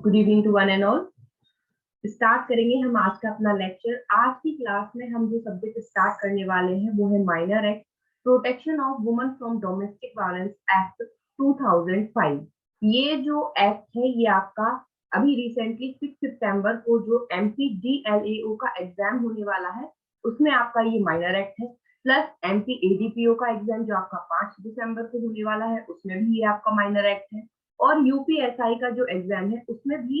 Good evening to one and all. Start करेंगे हम आज का अपना लेक्चर। आज की क्लास में हम जो सब्जेक्ट स्टार्ट करने वाले हैं वो है minor act, protection of woman from domestic violence act 2005। ये जो एक्ट है ये आपका अभी रिसेंटली 6 सितंबर को जो MPDLAO का एग्जाम होने वाला है उसमें आपका ये माइनर एक्ट है, प्लस MPADPO का एग्जाम जो आपका 5 दिसंबर को होने वाला है उसमें भी ये आपका माइनर एक्ट है, और यूपीएसआई का जो एग्जाम है उसमें भी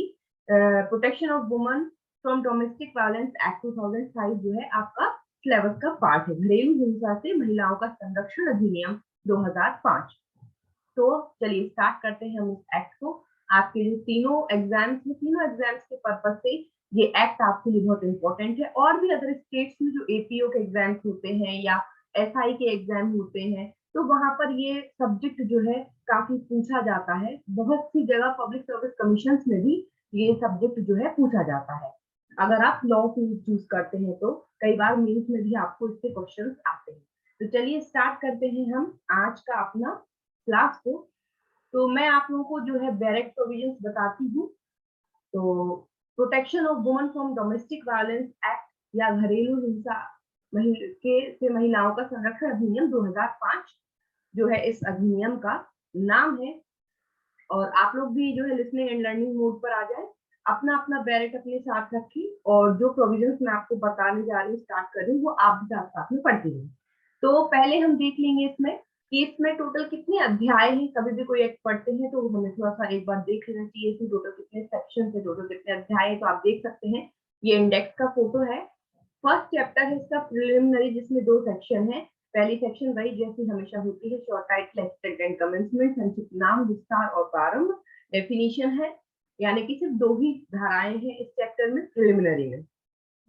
protection of woman from domestic violence act 2005 जो है आपका सिलेबस का पार्ट है। घरेलू हिंसा से महिलाओं का संरक्षण अधिनियम 2005। तो चलिए स्टार्ट करते हैं हम इस एक्ट को। आपके जो तीनों एग्जाम्स के पर्पज से ये एक्ट आपके लिए बहुत इंपॉर्टेंट है। और भी अदर स्टेट्स में जो एपीओ के एग्जाम्स होते हैं या एसआई के एग्जाम होते हैं तो वहां पर ये सब्जेक्ट जो है काफी पूछा जाता है। बहुत सी जगह पब्लिक सर्विस कमीशन में भी ये सब्जेक्ट जो है पूछा जाता है। अगर आप लॉ फील्ड चूज करते हैं तो कई बार मेंस में भी आपको इसके क्वेश्चंस आते हैं। तो चलिए स्टार्ट करते हैं हम आज का अपना क्लास को। तो मैं आप लोगों को जो है डायरेक्ट प्रोविजंस बताती हूँ। तो protection of woman from domestic violence act या घरेलू हिंसा से महिलाओं का संरक्षण अधिनियम 2005 जो है इस अधिनियम का नाम है। और आप लोग भी जो है लिसनिंग एंड लर्निंग मोड पर आ जाए, अपना अपना बैरेट अपने साथ रखिए और जो प्रोविजंस मैं आपको बताने जा रही हूँ स्टार्ट कर रही हूँ वो आप भी साथ साथ में पढ़ती रहें। तो पहले हम देख लेंगे इसमें कि इसमें टोटल कितने अध्याय हैं। कभी भी कोई एक्ट पढ़ते हैं तो हमें थोड़ा सा एक बार देख लेना चाहिए कि टोटल कितने सेक्शन है, टोटल कितने अध्याय है। तो आप देख सकते हैं ये इंडेक्स का फोटो है। फर्स्ट चैप्टर है इसका प्रिलिमिनरी, जिसमें 2 सेक्शन है। पहली सेक्शन वही जैसी हमेशा होती है, short title, extent and commencement, संक्षिप्त नाम, विस्तार और प्रारंभ। डेफिनेशन है, यानी कि सिर्फ 2 ही धाराएं हैं इस चैप्टर में प्रिलिमिनरी में,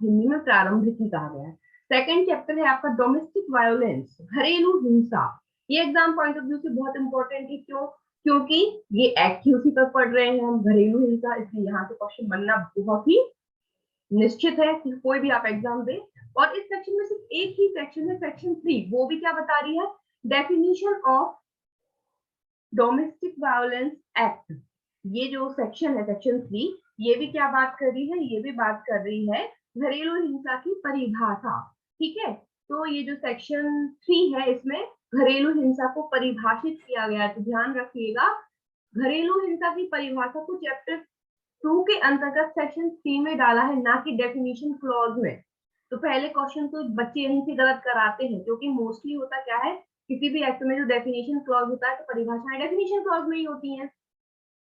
हिंदी में प्रारंभिक ही कहा गया है। सेकंड चैप्टर है आपका डोमेस्टिक वायोलेंस, घरेलू हिंसा। ये एग्जाम पॉइंट ऑफ व्यू से बहुत इंपॉर्टेंट है। क्यों? क्योंकि ये एक्ट ही उसी पर पढ़ रहे हैं हम, घरेलू हिंसा, इसलिए यहाँ से क्वेश्चन बनना बहुत ही निश्चित है कि कोई भी आप एग्जाम दें। और इस सेक्शन में सिर्फ एक ही सेक्शन है, सेक्शन 3, वो भी क्या बता रही है, definition of domestic violence act. ये जो सेक्शन है सेक्शन 3, ये भी क्या बात कर रही है, ये भी बात कर रही है घरेलू हिंसा की परिभाषा। ठीक है, तो ये जो सेक्शन 3 है इसमें घरेलू हिंसा को परिभाषित किया गया है। तो ध्यान रखिएगा, घरेलू हिंसा की परिभाषा को चैप्टर 2 के अंतर्गत सेक्शन 3 में डाला है, ना कि डेफिनेशन क्लॉज में। तो पहले क्वेश्चन तो बच्चे यहीं से गलत कराते हैं, क्योंकि मोस्टली होता क्या है, किसी भी एक्ट में जो डेफिनेशन क्लॉज होता है तो परिभाषाएं डेफिनेशन क्लॉज में ही होती हैं।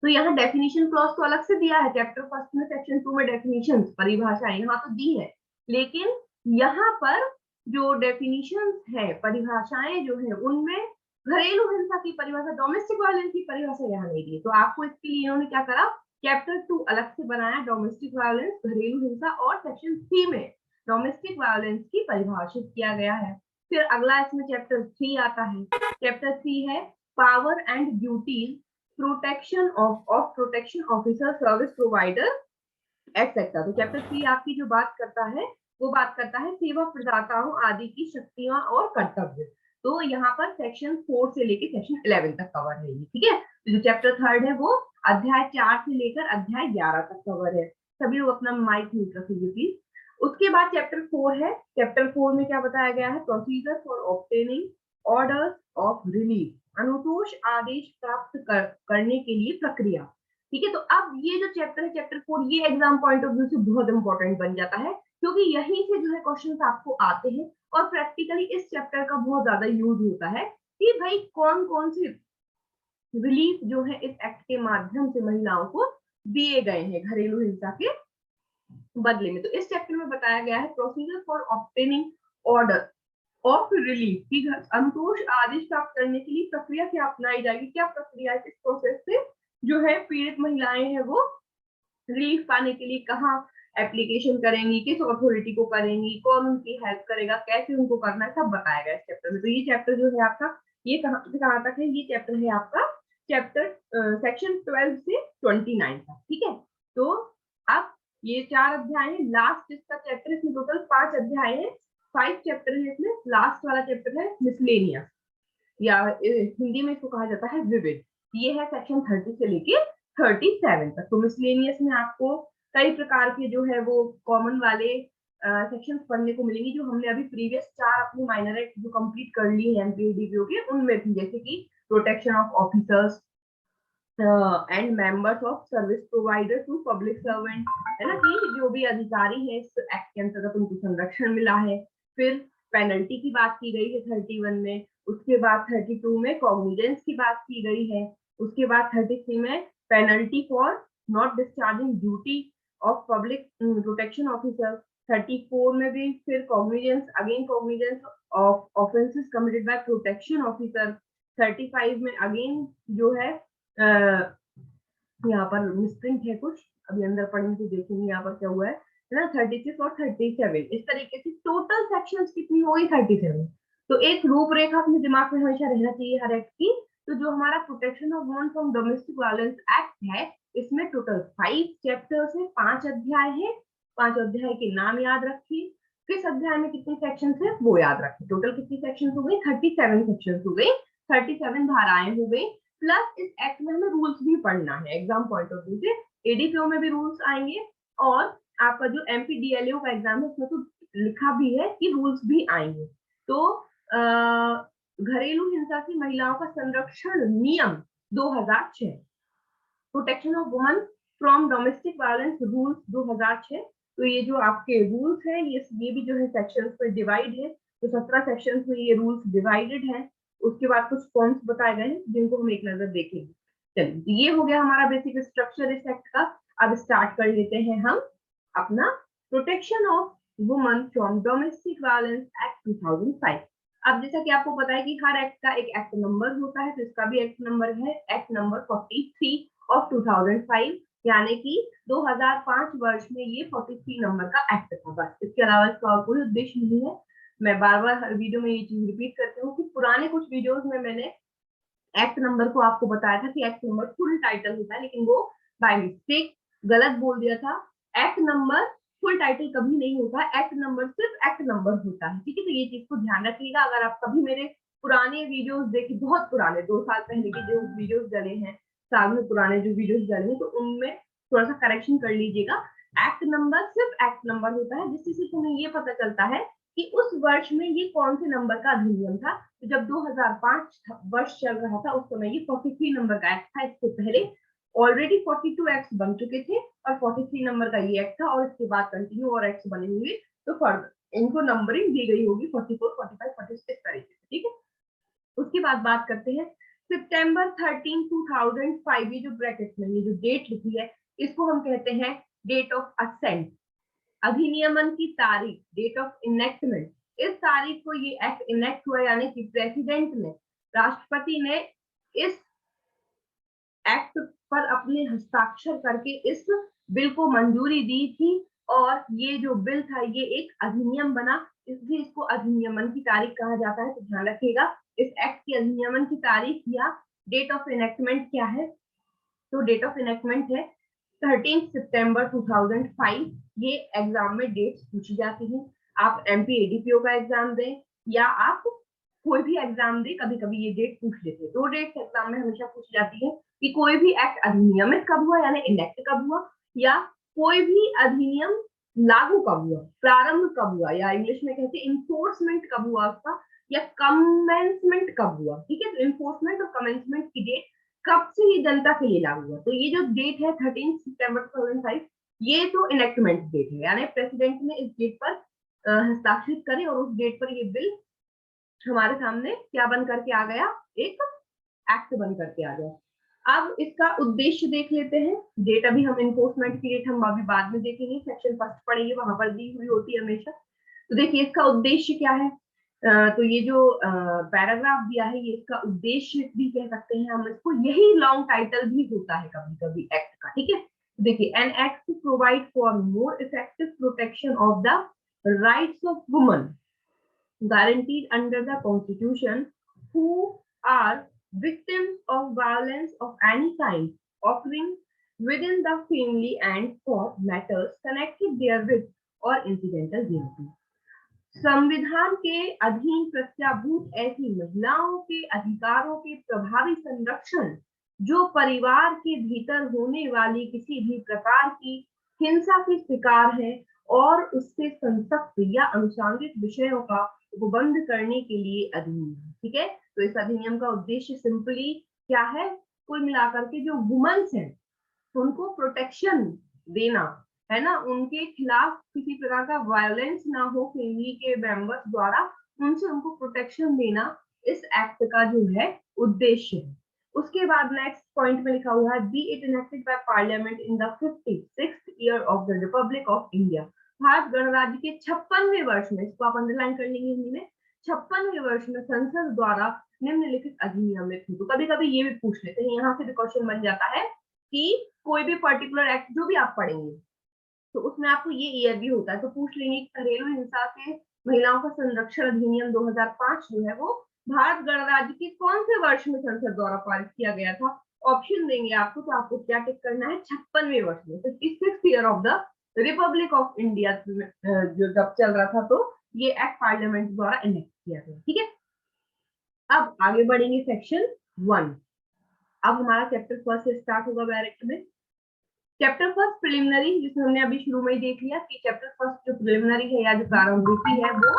तो यहाँ डेफिनेशन क्लॉज तो अलग से दिया है, चैप्टर फर्स्ट में सेक्शन 2 में डेफिनेशन परिभाषाएं यहाँ तो दी है, लेकिन यहाँ पर जो डेफिनेशन है, परिभाषाएं जो है, उनमें घरेलू हिंसा की परिभाषा, डोमेस्टिक वायलेंस की परिभाषा यहाँ नहीं दी। तो आपको इसके लिए इन्होंने क्या करा, चैप्टर 2 अलग से बनाया, डोमेस्टिक वायलेंस, घरेलू हिंसा, और सेक्शन 3 में डोमेस्टिक वायलेंस की परिभाषित किया गया है। फिर अगला इसमें चैप्टर 3 आता है। चैप्टर 3 है power and duties, protection of protection officer, service provider etcetera. तो चैप्टर 3 आपकी जो बात करता है वो बात करता है सेवा प्रदाताओं आदि की शक्तियां और कर्तव्य। तो यहाँ पर सेक्शन 4 से लेकर सेक्शन 11 तक कवर है ये। ठीक है, तो जो चैप्टर 3 है वो अध्याय 4 से लेकर अध्याय 11 तक कवर है। सभी लोग अपना माइक म्यूट रखिए प्लीज। उसके बाद चैप्टर 4 है। चैप्टर 4 में क्या बताया गया है, procedure for obtaining orders of relief, अनुतोष आदेश प्राप्त करने के लिए प्रक्रिया। ठीक है, तो अब ये जो चैप्टर है चैप्टर 4, ये एग्जाम पॉइंट ऑफ व्यू से बहुत इंपॉर्टेंट बन जाता है, क्योंकि यहीं से जो है क्वेश्चंस आपको आते हैं। और प्रैक्टिकली इस चैप्टर का बहुत ज्यादा यूज होता है कि भाई कौन कौन से रिलीफ जो है इस एक्ट के माध्यम से महिलाओं को दिए गए हैं घरेलू हिंसा के बदले में। तो इस चैप्टर में बताया गया है procedure for obtaining order of relief की अनुतोष आदेश प्राप्त करने के लिए प्रक्रिया क्या अपनाई जाएगी, क्या प्रक्रिया है, इस प्रोसेस से जो है पीड़ित महिलाएं हैं वो रिलीफ पाने के लिए कहाँ एप्लीकेशन करेंगी, किस अथॉरिटी को करेंगी, कौन उनकी हेल्प करेगा, कैसे उनको करना है, सब बताया गया इस चैप्टर में। तो ये चैप्टर जो है आपका, ये कहाँ तक है, ये चैप्टर है आपका चैप्टर सेक्शन 12 से 29 तक। ठीक है, तो अब ये 4 अध्याय है। लास्ट इसका चैप्टर, इसमें टोटल 5 अध्याय है, 5 चैप्टर है इसमें। लास्ट वाला चैप्टर है मिसलेनियस, या हिंदी में इसको कहा जाता है विविध। ये है सेक्शन 30 से लेके 37 तक। तो मिसलेनियस में आपको कई प्रकार के जो है वो कॉमन वाले सेक्शंस पढ़ने को मिलेंगे, जो हमने अभी प्रीवियस 4 अपनी माइनर एक्ट जो कंप्लीट कर ली है एमपीडीपीओ के, उनमें थी, जैसे कि protection of officers and members of service provider to public servant, है ना, कि जो भी अधिकारी है इस एक्ट के अंतर्गत उनको संरक्षण मिला है। फिर पेनल्टी की बात की गई है 31 में, उसके बाद 32 में कॉग्निजेंस की बात की गई है, उसके बाद 33 में penalty for not discharging duty of public protection officer, 34 में भी फिर cognizance, again cognizance of offences committed by protection officer, 35 में अगेन जो है यहाँ पर मिसप्रिंट है कुछ, अभी अंदर पढ़ेंगे तो देखेंगे यहाँ पर क्या हुआ है ना, 36 और 37, इस तरीके से टोटल सेक्शंस कितनी हो गई 37। तो एक रूपरेखा अपने दिमाग में हमेशा रहना चाहिए हर एक्ट की। तो जो हमारा protection of women from domestic violence act है, इसमें टोटल 5 चैप्टर्स है, 5 अध्याय है। 5 अध्याय के नाम याद रखिए, किस अध्याय में कितने सेक्शन है वो याद रखिए। टोटल कितनी सेक्शन हो गई, 37 सेक्शन हो गई, 37 धाराएं हो गई। प्लस इस एक्ट में हमें रूल्स भी पढ़ना है एग्जाम पॉइंट ऑफ व्यू से, एडीपीओ में भी रूल्स आएंगे, और आपका जो एमपीडीएलओ का एग्जाम है उसमें तो लिखा भी है कि रूल्स भी आएंगे। तो घरेलू हिंसा की महिलाओं का संरक्षण नियम 2006, protection of woman from domestic violence rules 2006। तो ये जो आपके रूल्स है, ये भी जो है सेक्शंस पे डिवाइड है, तो 17 सेक्शंस में ये रूल्स डिवाइडेड है। उसके बाद कुछ फॉर्म्स बताए गए हैं जिनको हम एक नजर देखेंगे। चलिए, तो ये हो गया हमारा बेसिक स्ट्रक्चर इस एक्ट का। अब स्टार्ट कर लेते हैं हम अपना protection of woman from domestic violence act 2005। अब जैसा कि आपको पता है कि हर एक्ट का एक एक्ट नंबर होता है, तो इसका भी एक्ट नंबर है एक्ट नंबर 43 ऑफ 2005, यानी कि 2005 वर्ष में ये 43 नंबर का एक्ट था। बस इसके अलावा इसका कोई उद्देश्य नहीं है। मैं बार बार हर वीडियो में ये चीज रिपीट करती हूँ कि पुराने कुछ वीडियोस में मैंने एक्ट नंबर को आपको बताया था कि एक्ट नंबर फुल टाइटल होता है, लेकिन वो बाय मिस्टेक गलत बोल दिया था। एक्ट नंबर फुल टाइटल कभी नहीं होता, एक्ट नंबर सिर्फ एक्ट नंबर होता है, ठीक है। तो ये चीज को ध्यान रखिएगा। अगर आप कभी मेरे पुराने वीडियोस देखे, बहुत पुराने 2 साल पहले के जो वीडियोस डले हैं, साल में पुराने जो वीडियोस डले हैं, तो उनमें थोड़ा सा करेक्शन कर लीजिएगा। एक्ट नंबर सिर्फ एक्ट नंबर होता है, जिससे सिर्फ हमें ये पता चलता है कि उस वर्ष में ये कौन से नंबर का अधिनियम था। तो जब 2005 वर्ष चल रहा था उस समय ये 43 नंबर का एक्ट था। इससे पहले ऑलरेडी 42 एक्ट बन चुके थे और 43 नंबर का ये एक्ट था, और इसके बाद कंटिन्यू और एक्ट बने हुए, तो फर्दर इनको नंबरिंग दी गई होगी 44, 45, 46 इस तरीके से, ठीक है। उसके बाद बात करते हैं सितंबर 13, 2005। ये जो ब्रैकेट में ये जो डेट लिखी है, इसको हम कहते हैं डेट ऑफ असेंट, अधिनियमन की तारीख, डेट ऑफ इनेक्टमेंट। इस तारीख को ये एक्ट इनेक्ट हुआ, यानी कि प्रेसिडेंट ने, राष्ट्रपति ने इस एक्ट पर अपने हस्ताक्षर करके इस बिल को मंजूरी दी थी, और ये जो बिल था ये एक अधिनियम बना, इसलिए इसको अधिनियमन की तारीख कहा जाता है। तो ध्यान रखिएगा, इस एक्ट की अधिनियमन की तारीख या डेट ऑफ इनेक्टमेंट क्या है। तो डेट ऑफ इनेक्टमेंट है 13 सितंबर 2005। ये एग्जाम में डेट्स पूछी जाती हैं। आप एमपीएडीपीओ का एग्जाम दें या आप कोई भी एग्जाम दें, कभी कभी ये डेट पूछ लेते हैं। 2 डेट्स एग्जाम में हमेशा पूछी जाती है कि कोई भी एक्ट अधिनियमित कब हुआ, यानी इनेक्ट कब हुआ, या कोई भी अधिनियम लागू कब हुआ, प्रारंभ कब हुआ, या इंग्लिश में कहते हैं इन्फोर्समेंट कब हुआ उसका, या कमेंसमेंट कब हुआ, ठीक है। तो इन्फोर्समेंट और कमेंसमेंट की डेट कब से ये जनता के लिए लागू हुआ। तो ये जो डेट है 13 सितंबर 2005, ये तो इनेक्टमेंट डेट है, यानी प्रेसिडेंट ने इस डेट पर हस्ताक्षरित करे, और उस डेट पर ये बिल हमारे सामने क्या बन करके आ गया, एक एक्ट बन करके आ गया। अब इसका उद्देश्य देख लेते हैं। डेट अभी हम इन्फोर्समेंट की डेट हम अभी बाद में देखेंगे, सेक्शन फर्स्ट पढ़ेंगे, वहां पर दी हुई होती है हमेशा। तो देखिए इसका उद्देश्य क्या है। तो ये जो पैराग्राफ दिया है, ये इसका उद्देश्य भी कह सकते हैं हम इसको, यही लॉन्ग टाइटल भी होता है कभी कभी एक्ट का, ठीक है। देखिए, an act to provide for more effective protection of the rights of woman guaranteed under the constitution who are victims of violence of any kind occurring within the family and for matters connected therewith or incidental thereto। संविधान के अधीन प्रत्याभूत ऐसी महिलाओं के अधिकारों के प्रभावी संरक्षण जो परिवार के भीतर होने वाली किसी भी प्रकार की हिंसा की शिकार है और उससे संसक्त या अनुषंगिक विषयों का उपबंध करने के लिए अधिनियम। ठीक है, तो इस अधिनियम का उद्देश्य सिंपली क्या है, कुल मिलाकर के जो वुमेन्स हैं उनको प्रोटेक्शन देना है ना, उनके खिलाफ किसी प्रकार का वायलेंस ना हो फैमिली के मेंबर्स द्वारा, उनसे उनको प्रोटेक्शन देना इस एक्ट का जो है उद्देश्य है। उसके बाद नेक्स्ट पॉइंट में लिखा हुआ है B it enacted by parliament in the 56th year of the Republic of India. Bharat गणराज्य के 56वें वर्ष में, इसको आप अंडरलाइन कर लेंगे हिंदी में, 56वें वर्ष में संसद द्वारा निम्नलिखित अधिनियमित हो। तो कभी कभी ये भी पूछ लेते हैं, यहाँ से भी क्वेश्चन बन जाता है कि कोई भी पर्टिकुलर एक्ट जो भी आप पढ़ेंगे तो उसमें आपको ये ईयर भी होता है, तो पूछ लेंगे घरेलू हिंसा से महिलाओं का संरक्षण अधिनियम 2005 जो है वो भारत गणराज्य के कौन से वर्ष में संसद द्वारा पारित किया गया था। ऑप्शन देंगे आपको, तो आपको क्या टिक करना है, 56वें वर्ष में, 56th year of the Republic of India जो जब चल रहा था, तो ये एक्ट पार्लियामेंट द्वारा इनेक्ट किया गया। ठीक है, अब आगे बढ़ेंगे सेक्शन 1। अब हमारा चैप्टर फर्स्ट से स्टार्ट होगा डायरेक्ट में। चैप्टर फर्स्ट प्रिलिमिनरी, जिसमें हमने अभी शुरू में ही देख लिया कि चैप्टर फर्स्ट जो प्रिलिमिनरी है या जो प्रारंभिकी है वो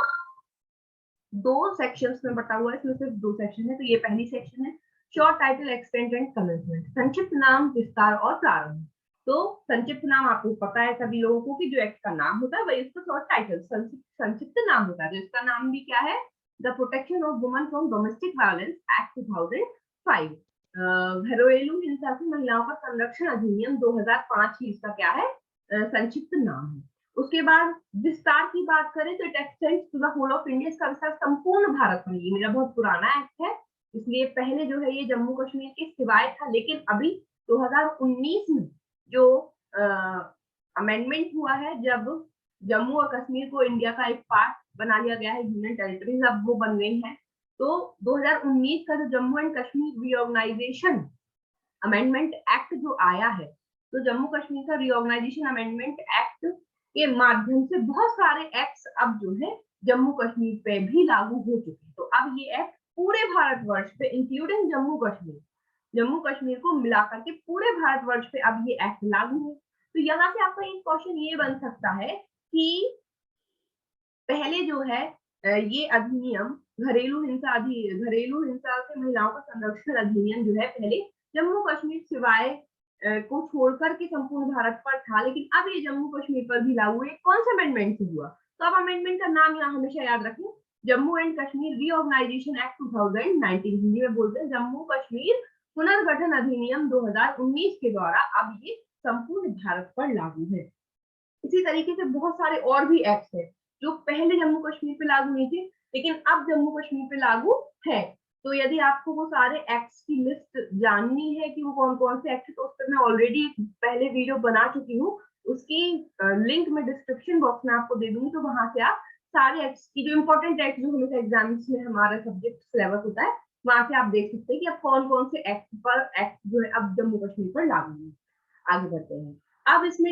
2 सेक्शंस में बटा हुआ है, इसमें सिर्फ 2 सेक्शन है। तो ये पहली सेक्शन है, short title, extent and commencement, संक्षिप्त नाम, विस्तार और प्रारंभ। तो संक्षिप्त नाम आपको पता है सभी लोगों को कि जो एक्ट का नाम होता है वही इसका शॉर्ट टाइटल संक्षिप्त नाम होता है। तो इसका नाम भी क्या है, the protection of women from domestic violence act 2005। घरेलू हिंसा से महिलाओं का संरक्षण अधिनियम 2005 ही इसका क्या है, संक्षिप्त नाम है। उसके बाद विस्तार की बात करें तो it extends to the whole of India, इसका विस्तार संपूर्ण भारत में। ये मेरा बहुत पुराना एक्ट है, इसलिए पहले जो है ये जम्मू कश्मीर के सिवाय था, लेकिन अभी 2019 में जो अमेंडमेंट हुआ है, जब जम्मू और कश्मीर को इंडिया का एक पार्ट बना लिया गया है, यूनियन टेरिटरीज अब वो बन गई है, तो 2019 का जो Jammu and Kashmir reorganisation amendment act जो आया है, तो जम्मू कश्मीर का रीऑर्गेनाइजेशन अमेंडमेंट एक्ट के माध्यम से बहुत सारे एक्ट्स अब जो है जम्मू कश्मीर पे भी लागू हो चुके हैं। तो अब ये एक्ट पूरे भारतवर्ष पे इंक्लूडिंग जम्मू कश्मीर को मिलाकर के पूरे भारतवर्ष पे अब ये एक्ट लागू है। तो यहाँ से आपका एक क्वेश्चन ये बन सकता है कि पहले जो है ये अधिनियम घरेलू हिंसा से महिलाओं का संरक्षण अधिनियम जो है पहले जम्मू कश्मीर सिवाय को छोड़कर के संपूर्ण भारत पर था, लेकिन अब ये जम्मू कश्मीर पर भी लागू है। कौन से अमेंडमेंट से हुआ, तो अब अमेंडमेंट का नाम यहाँ हमेशा याद रखें, Jammu and Kashmir reorganisation act 2019, Hindi में बोलते हैं जम्मू कश्मीर पुनर्गठन अधिनियम 2019 के द्वारा अब ये संपूर्ण भारत पर लागू है। इसी तरीके से बहुत सारे और भी एक्ट है जो पहले जम्मू कश्मीर पे लागू नहीं थे, लेकिन अब जम्मू कश्मीर पे लागू है। तो यदि आपको वो सारे एक्ट्स की लिस्ट जाननी है कि वो कौन कौन से एक्ट है, तो उस पर मैं ऑलरेडी पहले वीडियो बना चुकी हूँ, उसकी लिंक मैं डिस्क्रिप्शन बॉक्स में आपको दे दूंगी, तो वहां से आप सारे एक्ट्स की जो इंपॉर्टेंट एक्ट जो हमेशा एग्जाम्स में हमारा सब्जेक्ट सिलेबस होता है, वहां से आप देख सकते हैं कि अब कौन कौन से एक्ट जो है अब जम्मू कश्मीर पर लागू है। आगे बढ़ते हैं। अब इसमें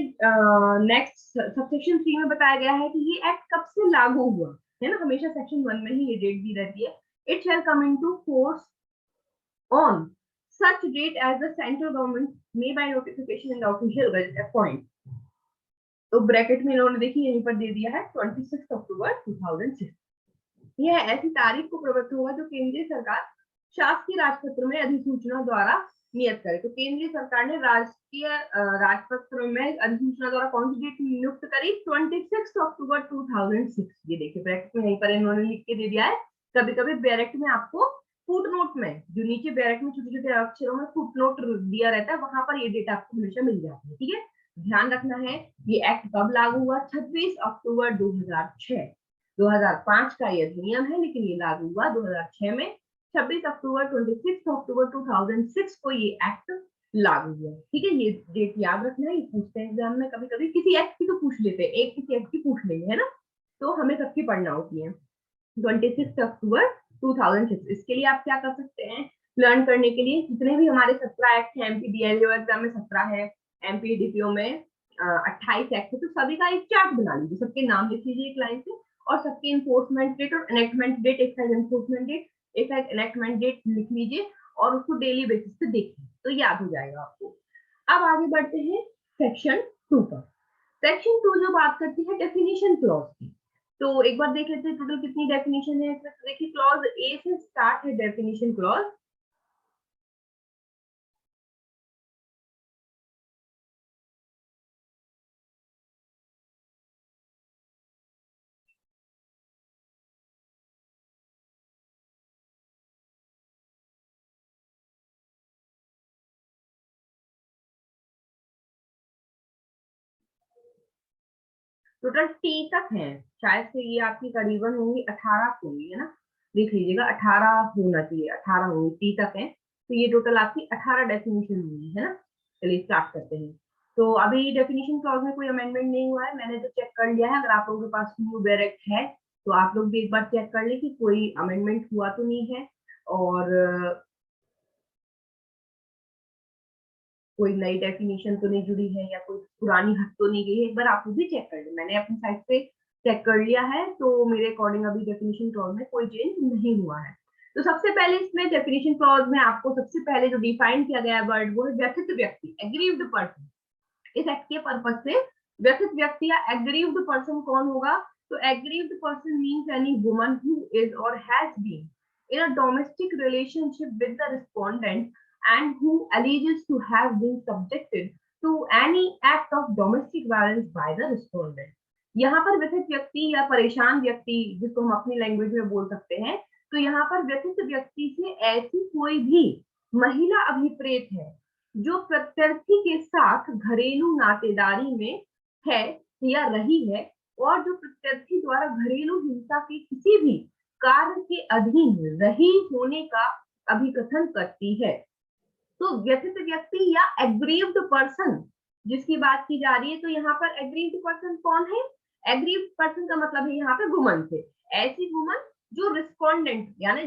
नेक्स्ट सबसेक्शन 3 में बताया गया है कि ये एक्ट कब से लागू हुआ है ना, हमेशा सेक्शन 1 में ही ये डेट दी रहती है। It shall come into force on such date as the central government may by notification in the official gazette point. तो ब्रैकेट में इन्होंने देखिए यहीं पर दे दिया है 26 अक्टूबर 2006। यह ऐसी तारीख को प्रवृत्त होगा जो केंद्रीय सरकार शासकीय राजपत्र में अधिसूचना द्वारा नियत करे। तो केंद्रीय सरकार ने राष्ट्रीय राजपत्र में अधिसूचना द्वारा कौन सी डेट नियुक्त करी, 26 अक्टूबर 2006। ये देखिए ब्रैकेट में यहीं पर इन्होंने लिख के दे दिया है। कभी कभी ब्रैकेट में आपको फुटनोट में, जो नीचे ब्रैकेट में छोटे छोटे अक्षरों में फुटनोट दिया रहता है, वहां पर ये डेट आपको हमेशा मिल जाती है। ठीक है, ध्यान रखना है ये एक्ट कब लागू हुआ, 26 अक्टूबर 2006। 2005 का ये अधिनियम है, लेकिन ये लागू हुआ 2006 में। 26 अक्टूबर 2006 को ये एक्ट लागू हुआ। ठीक है, ये डेट याद रखना है, ये पूछते हैं एग्जाम में कभी कभी, किसी एक्ट की तो पूछ लेते हैं, एक किसी एक्ट की पूछ लेंगे, है ना, तो हमें सबकी पढ़ना होती है। 26 अक्टूबर 2006। इसके लिए आप क्या कर सकते हैं, लर्न करने के लिए जितने भी हमारे 17 एक्ट हैं, एमपीडीएलओ एग्जाम में 17 है, एमपीडीपीओ में 28 एक्ट है, तो सभी का एक चार्ट बना लीजिए, सबके नाम लिख लीजिए एक लाइन से, और सबकी इन्फोर्समेंट डेट और एनेक्टमेंट डेट, एक साइड इन्फोर्समेंट डेट, एक साइड एनेक्टमेंट डेट लिख लीजिए, और उसको डेली बेसिस पे देखिए। तो याद हो जाएगा आपको। अब आगे बढ़ते हैं सेक्शन 2 पर। सेक्शन 2 जो बात करती है डेफिनेशन क्लॉज की, तो एक बार देख लेते हैं टोटल कितनी डेफिनेशन है इसमें। तो देखिए क्लॉज ए से स्टार्ट है डेफिनेशन क्लॉज। टोटल टी तक है, शायद से ये आपकी करीबन होंगी 18 होंगी, है ना, देख लीजिएगा 18 होना चाहिए, 18 होंगी, टी तक है। तो ये टोटल आपकी 18 डेफिनेशन होंगी, है ना। चलिए स्टार्ट करते हैं। तो अभी डेफिनेशन क्लॉज में कोई अमेंडमेंट नहीं हुआ है, मैंने तो चेक कर लिया है। अगर आप लोगों के पास न्यू डायरेक्ट है तो आप लोग भी एक बार चेक कर ले कि कोई अमेंडमेंट हुआ तो नहीं है, और कोई नई डेफिनेशन तो नहीं जुड़ी है, या कोई पुरानी हट तो नहीं गई है। एक बार आप भी चेक कर ले, मैंने अपनी साइड से चेक कर लिया है, तो मेरे अकॉर्डिंग अभी डेफिनेशन क्लॉज में कोई चेंज नहीं हुआ है। तो सबसे पहले इसमें डेफिनेशन क्लॉज में आपको सबसे पहले जो डिफाइन किया गया है वर्ड, वो है व्यथित व्यक्ति, एग्रीव्ड पर्सन। इस एक्ट के पर्पज से व्यथित व्यक्ति या एग्रीव्ड पर्सन कौन होगा? तो aggrieved person means any woman who is or has been in a domestic relationship with the respondent and who alleges to have been subjected to any act of domestic violence by the respondent। यहाँ पर व्यथित व्यक्ति या परेशान व्यक्ति, जिसको हम अपनी लैंग्वेज में बोल सकते हैं, तो यहाँ पर व्यथित व्यक्ति से ऐसी कोई भी महिला अभिप्रेत है जो प्रत्यर्थी के साथ घरेलू नातेदारी में है या रही है, और जो प्रत्यर्थी द्वारा घरेलू हिंसा के किसी भी कार्य के अधीन रही होने का अभिकथन करती है। तो व्यथित व्यक्ति या एग्रीव्ड पर्सन जिसकी बात की जा रही है, तो यहाँ पर एग्रीव्ड पर्सन कौन है? एग्रीव्ड पर्सन का मतलब है यहाँ पे वुमन से, ऐसी वुमन जो रिस्पोंडेंट, यानी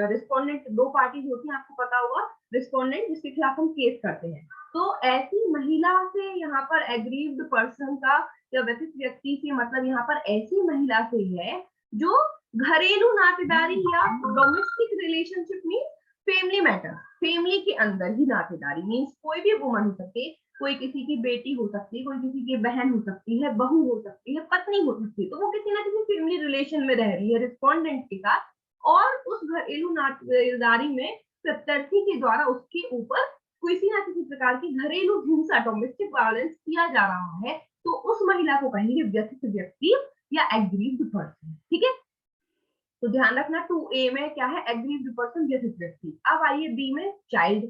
रिस्पोंडेंट दो पार्टीज होती हैं, आपको पता होगा, रिस्पोंडेंट जिसके खिलाफ हम केस करते हैं। तो ऐसी महिला से यहाँ पर एग्रीव्ड पर्सन का या व्यथित व्यक्ति से मतलब यहाँ पर ऐसी महिला से है जो घरेलू नातेदारी या domestic relationship mean family matter, family के अंदर ही नातेदारी मीन्स कोई भी वुमन हो सकती है, कोई किसी की बेटी हो सकती है, कोई किसी की बहन हो सकती है, बहू हो सकती है, पत्नी हो सकती है, तो वो किसी ना किसी फैमिली रिलेशन में रह रही है रिस्पोंडेंट के साथ, और उस घरेलू नातेदारी में प्रत्यर्थी के द्वारा उसके ऊपर किसी ना किसी प्रकार की घरेलू हिंसा, डोमेस्टिक वायलेंस किया जा रहा है, तो उस महिला को कहेंगे व्यथित व्यक्ति या एग्रीव्ड पर्सन। ठीक है, तो ध्यान रखना 2A में क्या है? एग्रीव्ड पर्सन, व्यथित व्यक्ति। अब आइए B में चाइल्ड।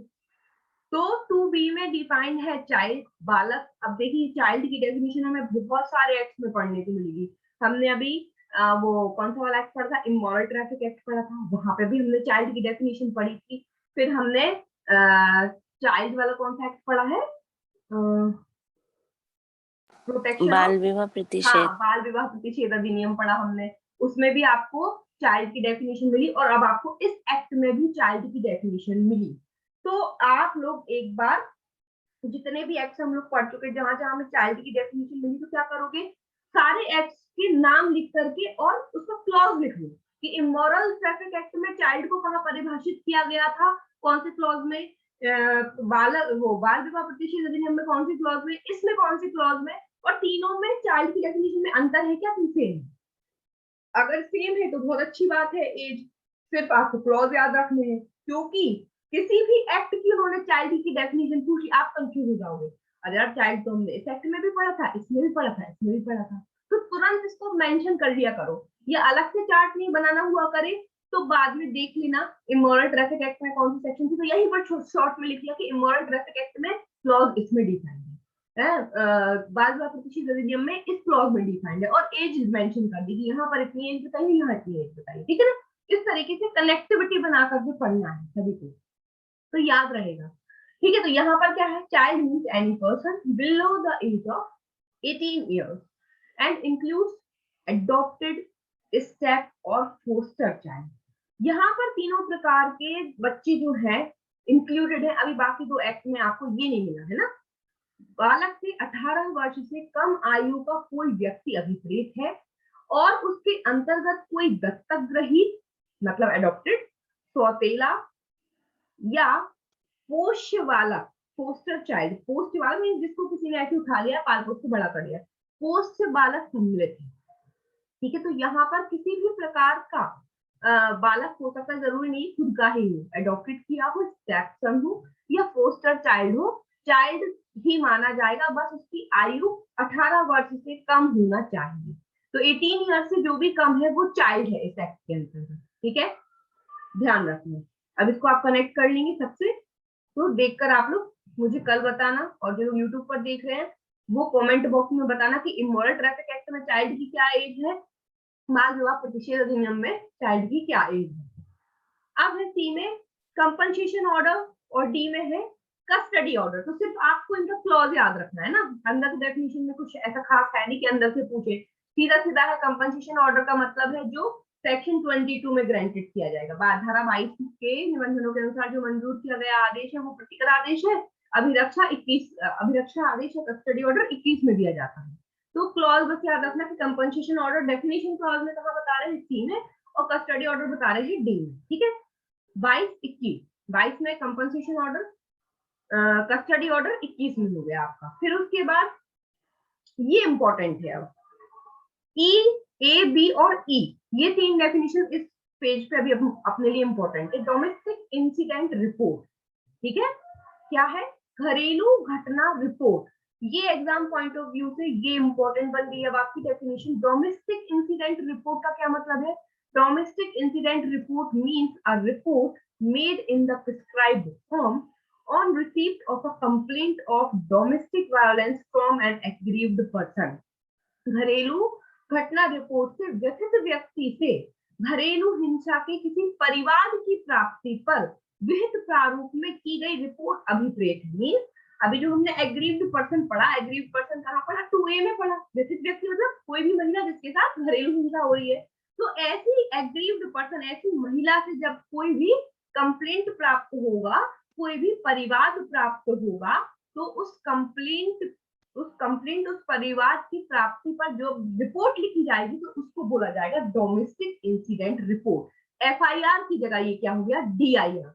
तो 2B में डिफाइंड है चाइल्ड, बालक। अब देखिए चाइल्ड की डेफिनेशन हमें बहुत सारे एक्ट में पढ़ने को मिलेगी। हमने अभी वो कौन सा वाला एक्ट पढ़ा था? इमोरल ट्रैफिक एक्ट पढ़ा था, वहां पे भी हमने चाइल्ड की डेफिनेशन पढ़ी थी। फिर हमने चाइल्ड वाला कौन सा एक्ट पढ़ा है? प्रोटेक्शन बाल विवाह प्रतिषेध, हाँ, बाल विवाह प्रतिषेध अधिनियम पढ़ा हमने, उसमें भी आपको चाइल्ड की डेफिनेशन मिली, और अब आपको इस एक्ट में भी चाइल्ड की डेफिनेशन मिली। तो आप लोग एक बार जितने भी एक्ट हम लोग पढ़ चुके, जहां जहां हमें चाइल्ड की डेफिनेशन मिली, तो क्या करोगे? सारे एक्ट्स के नाम लिख करके और उसका क्लॉज लिख लो कि इमोरल ट्रैफिक एक्ट में चाइल्ड को कहाँ परिभाषित किया गया था, कौन से क्लॉज में, बाल विवाह प्रतिषेध अधिनियम में कौन सी क्लॉज में, इसमें कौन सी क्लॉज में, और तीनों में चाइल्ड की डेफिनेशन में अंतर है क्या? सेम। अगर सेम है तो बहुत अच्छी बात है। एज सिर्फ आपको क्लॉज याद रखने हैं, क्योंकि किसी भी एक्ट की उन्होंने चाइल्ड की डेफिनेशन पूछी, आप कंफ्यूज हो जाओगे। अरे यार चाइल्ड तो हमने इस एक्ट में भी पढ़ा था, इसमें भी पढ़ा था, इसमें भी पढ़ा था, तो तुरंत इसको मेंशन कर लिया करो। या अलग से चार्ट नहीं बनाना हुआ करे तो बाद में देख लेना इमोरल ट्रैफिक एक्ट में कौन सी सेक्शन थी, तो यही पर शॉर्ट में लिख लिया कि इमोरल ट्रैफिक एक्ट में क्लॉज इसमें डिफाइंड है, बाल विवाह प्रतिषेध अधिनियम में इस क्लॉज में डिफाइंड है, और एज मेंशन कर दी कि यहाँ पर इतनी एज बताइए, यहाँ इतनी एज बताइए। ठीक है ना, इस तरीके से कनेक्टिविटी बना करके पढ़ना है सभी को, तो याद रहेगा। ठीक है, तो यहाँ पर क्या है? Child means any person below the age of 18 years and includes adopted, step और foster child। यहाँ पर तीनों प्रकार के बच्चे जो है इंक्लूडेड है। अभी बाकी दो एक्ट में आपको ये नहीं मिला है ना। बालक से 18 वर्ष से कम आयु का कोई व्यक्ति अभिप्रेत है और उसके अंतर्गत कोई दत्तक ग्रहीत मतलब एडॉप्टेड, सौतेला या पोष्य वाला, फोस्टर चाइल्ड, पोष्य वाला मीन जिसको किसी ने ऐसे उठा लिया, पाल पोस के बड़ा कर लिया, पोष्य बालक सम्मिलित है। ठीक है, तो यहाँ पर किसी भी प्रकार का बालक हो सकता है, जरूरी नहीं खुद का ही हो, एडॉप्टेड किया हो, स्टेपसन हो या फोस्टर चाइल्ड हो, चाइल्ड ही माना जाएगा, बस उसकी आयु 18 वर्ष से कम होना चाहिए। तो 18 ईयर से जो भी कम है वो चाइल्ड है इस एक्ट के अंतर्गत। ठीक है, ध्यान रखना। अब इसको आप कनेक्ट कर लेंगे सबसे, तो देखकर आप लोग मुझे कल बताना, और जो यूट्यूब पर देख रहे हैं वो कमेंट बॉक्स में बताना कि इमोरल ट्रैफिक एक्ट में चाइल्ड की क्या एज है, बाल विवाह प्रतिषेध अधिनियम में चाइल्ड की क्या एज है। अब है सी में कंपनसेशन ऑर्डर और डी में है कस्टडी ऑर्डर। तो सिर्फ आपको इनका क्लॉज याद रखना है ना, अंदर की डेफिनेशन में कुछ ऐसा खास है नहीं कि अंदर से पूछे, सीधा सीधा है। कंपनसेशन ऑर्डर का मतलब है जो सेक्शन 22 में ग्रांटेड किया जाएगा, धारा 22 के निबंधनों के अनुसार जो मंजूर किया गया आदेश है वो प्रतिकर आदेश है, अभिरक्षा 21 अभिरक्षा आदेश है, कस्टडी ऑर्डर 21 में दिया जाता है। तो क्लॉज बस याद रखना कि कंपनसेशन ऑर्डर डेफिनेशन क्लॉज में कहा बता रहे हैं, सी में, और कस्टडी ऑर्डर बता रहे हैं डी में। ठीक है, 22 में कंपनसेशन ऑर्डर, कस्टडी ऑर्डर 21 में हो गया आपका। फिर उसके बाद ये इंपॉर्टेंट है, अब ई, ए, बी और ई, ये तीन डेफिनेशन इस पेज पे अभी अपने लिए इंपॉर्टेंट है। डोमेस्टिक इंसिडेंट रिपोर्ट, ठीक है, क्या है, घरेलू घटना रिपोर्ट। ये एग्जाम पॉइंट ऑफ व्यू से ये इंपॉर्टेंट बन गई है आपकी डेफिनेशन। डोमेस्टिक इंसिडेंट रिपोर्ट का क्या मतलब है? Domestic incident report means a report made in the prescribed form on receipt of a complaint of domestic violence from an aggrieved person। घरेलू घटना रिपोर्ट से व्यथित व्यक्ति से घरेलू हिंसा के किसी परिवार की प्राप्ति पर विहित प्रारूप में की गई रिपोर्ट अभिप्रेत है। अभी जो हमने एग्रीव्ड पर्सन पढ़ा, एग्रीव्ड पर्सन कहाँ पढ़ा? 2A में पढ़ा। व्यथित व्यक्ति मतलब कोई भी महिला जिसके साथ घरेलू हिंसा हो रही है। तो ऐसी एग्रीव्ड पर्सन, ऐसी महिला से जब कोई भी कंप्लेंट प्राप्त होगा, कोई भी परिवाद प्राप्त होगा, तो उस कंप्लेंट उस परिवार की प्राप्ति पर जो रिपोर्ट लिखी जाएगी तो उसको बोला जाएगा डोमेस्टिक इंसिडेंट रिपोर्ट। FIR की जगह ये क्या हो गया? DIR।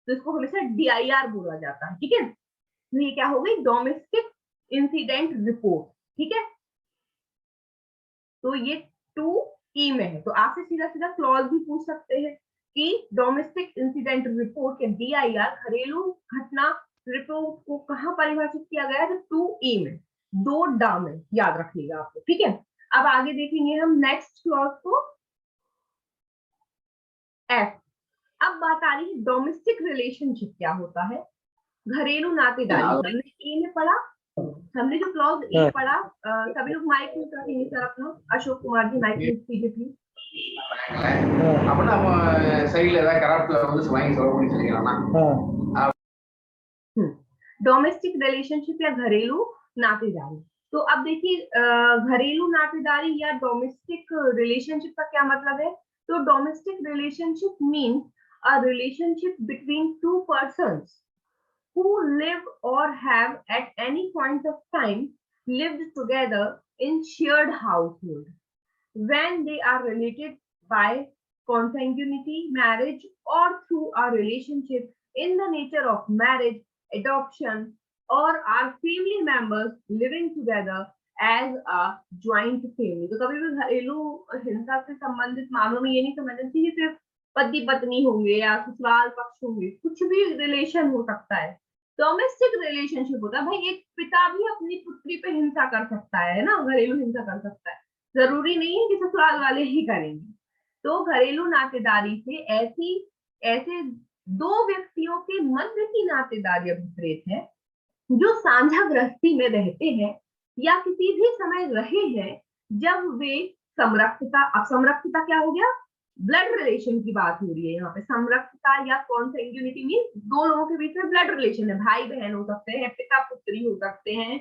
तो इसको हमेशा DIR बोला जाता है। ठीक है, तो ये क्या हो गई? Domestic incident report. ठीक है, तो ये 2E में है। तो आपसे सीधा सीधा क्लॉज भी पूछ सकते हैं कि डोमेस्टिक इंसिडेंट रिपोर्ट के DIR घरेलू घटना रिपोर्ट को कहां परिभाषित किया गया है? तो 2E में, 2 में, याद रखिएगा आपको। ठीक है, अब आगे देखेंगे हम नेक्स्ट क्लॉज को, F। अब बात आ रही है डोमेस्टिक रिलेशनशिप क्या होता है, घरेलू नातेदारी। हमने ए में पढ़ा, हमने जो क्लॉज ए पढ़ा, सभी लोग माइक म्यूट रखेंगे सर अपना। अशोक कुमार जी माइक म्यूट कीजिए प्लीज। அப்ப நம்ம சைடுல ஏதாவது கராப்ட்ல வந்து வாங்கி சொல்ல சொல்லிக்கலாம்। डोमेस्टिक रिलेशनशिप या घरेलू नातेदारी। तो अब देखिए घरेलू नातेदारी या डोमेस्टिक रिलेशनशिप का क्या मतलब है? तो domestic relationship means a relationship between two persons who live or have at any point of time lived together in shared household when they are related by consanguinity, marriage, or through a relationship in the nature of marriage, adoption, or are family members living together as a joint family। तो कभी भी घरेलू हिंसा से संबंधित मामलों में ये नहीं समझना चाहिए सिर्फ पति पत्नी होंगे या ससुराल पक्ष होंगे, कुछ भी रिलेशन हो सकता है। डोमेस्टिक रिलेशनशिप होता है भाई, एक पिता भी अपनी पुत्री पे हिंसा कर सकता है ना, घरेलू हिंसा कर सकता है, जरूरी नहीं है कि ससुराल वाले ही करेंगे। तो घरेलू नातेदारी से ऐसे दो व्यक्तियों के मध्य की नातेदारी अभिप्रेत है जो साझा गृहस्थी में रहते हैं या किसी भी समय रहे हैं जब वे समरक्तता। अब समरक्तता क्या हो गया? ब्लड रिलेशन की बात हो रही है यहाँ पे। समरक्तता या कॉन्सेंग्यूनिटी मीन दो लोगों के बीच में ब्लड रिलेशन है, भाई बहन हो सकते हैं, पिता पुत्री हो सकते हैं,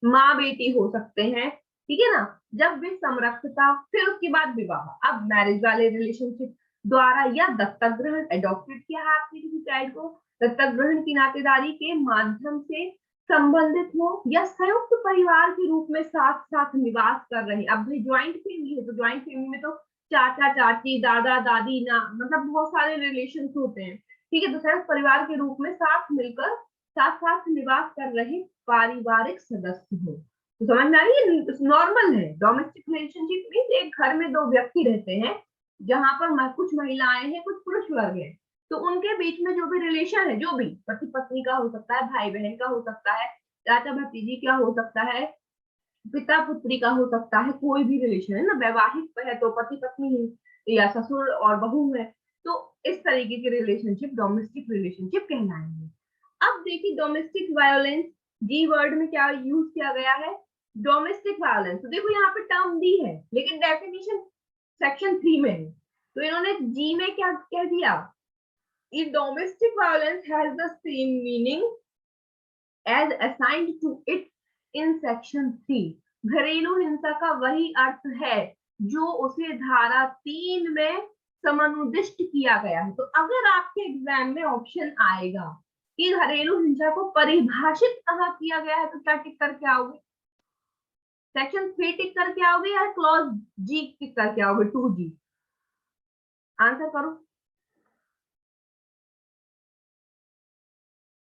माँ बेटी हो सकते हैं। ठीक है ना, जब वे समरक्तता, फिर उसके बाद विवाह। अब मैरिज वाले रिलेशनशिप द्वारा या दत्तक ग्रहण, एडॉप्टेड किया है आपने किसी चाइल्ड को, दत्तक ग्रहण की नातेदारी के माध्यम से संबंधित हो, या संयुक्त परिवार के रूप में साथ साथ निवास कर रहे। अब भाई ज्वाइंट फैमिली है तो ज्वाइंट फैमिली में तो चाचा चाची, दादा दादी ना, मतलब बहुत सारे रिलेशन होते हैं। ठीक है। तो संयुक्त परिवार के रूप में साथ मिलकर साथ साथ निवास कर रहे पारिवारिक सदस्य हो। तो समझ में आ रही है, नॉर्मल है। डोमेस्टिक रिलेशनशिप मीन्स एक घर में 2 व्यक्ति रहते हैं, जहां पर कुछ महिलाएं हैं, कुछ पुरुष वर्ग है, तो उनके बीच में जो भी रिलेशन है, जो भी पति पत्नी का हो सकता है, भाई बहन का हो सकता है, चाचा भतीजी का हो सकता है, पिता पुत्री का हो सकता है, कोई भी रिलेशन है ना, वैवाहिक है तो पति पत्नी या ससुर और बहू है, तो इस तरीके के रिलेशनशिप डोमेस्टिक रिलेशनशिप कहलाएंगे। अब देखिए डोमेस्टिक वायलेंस, जी वर्ड में क्या यूज किया गया है, डोमेस्टिक वायलेंस। तो देखो यहाँ पे टर्म दी है, लेकिन डेफिनेशन सेक्शन 3 में है, तो इन्होंने जी में क्या कह दिया, if domestic violence has the same meaning as assigned to it in section 3। घरेलू हिंसा का वही अर्थ है जो उसे धारा 3 में समनुदिष्ट किया गया है। तो अगर आपके एग्जाम में ऑप्शन आएगा कि घरेलू हिंसा को परिभाषित कहाँ किया गया है, तो क्या टिक करके आओगे, सेक्शन 3 टिक करके आओगे या क्लॉज जी टिक करके आओगे, 2G? आंसर करो,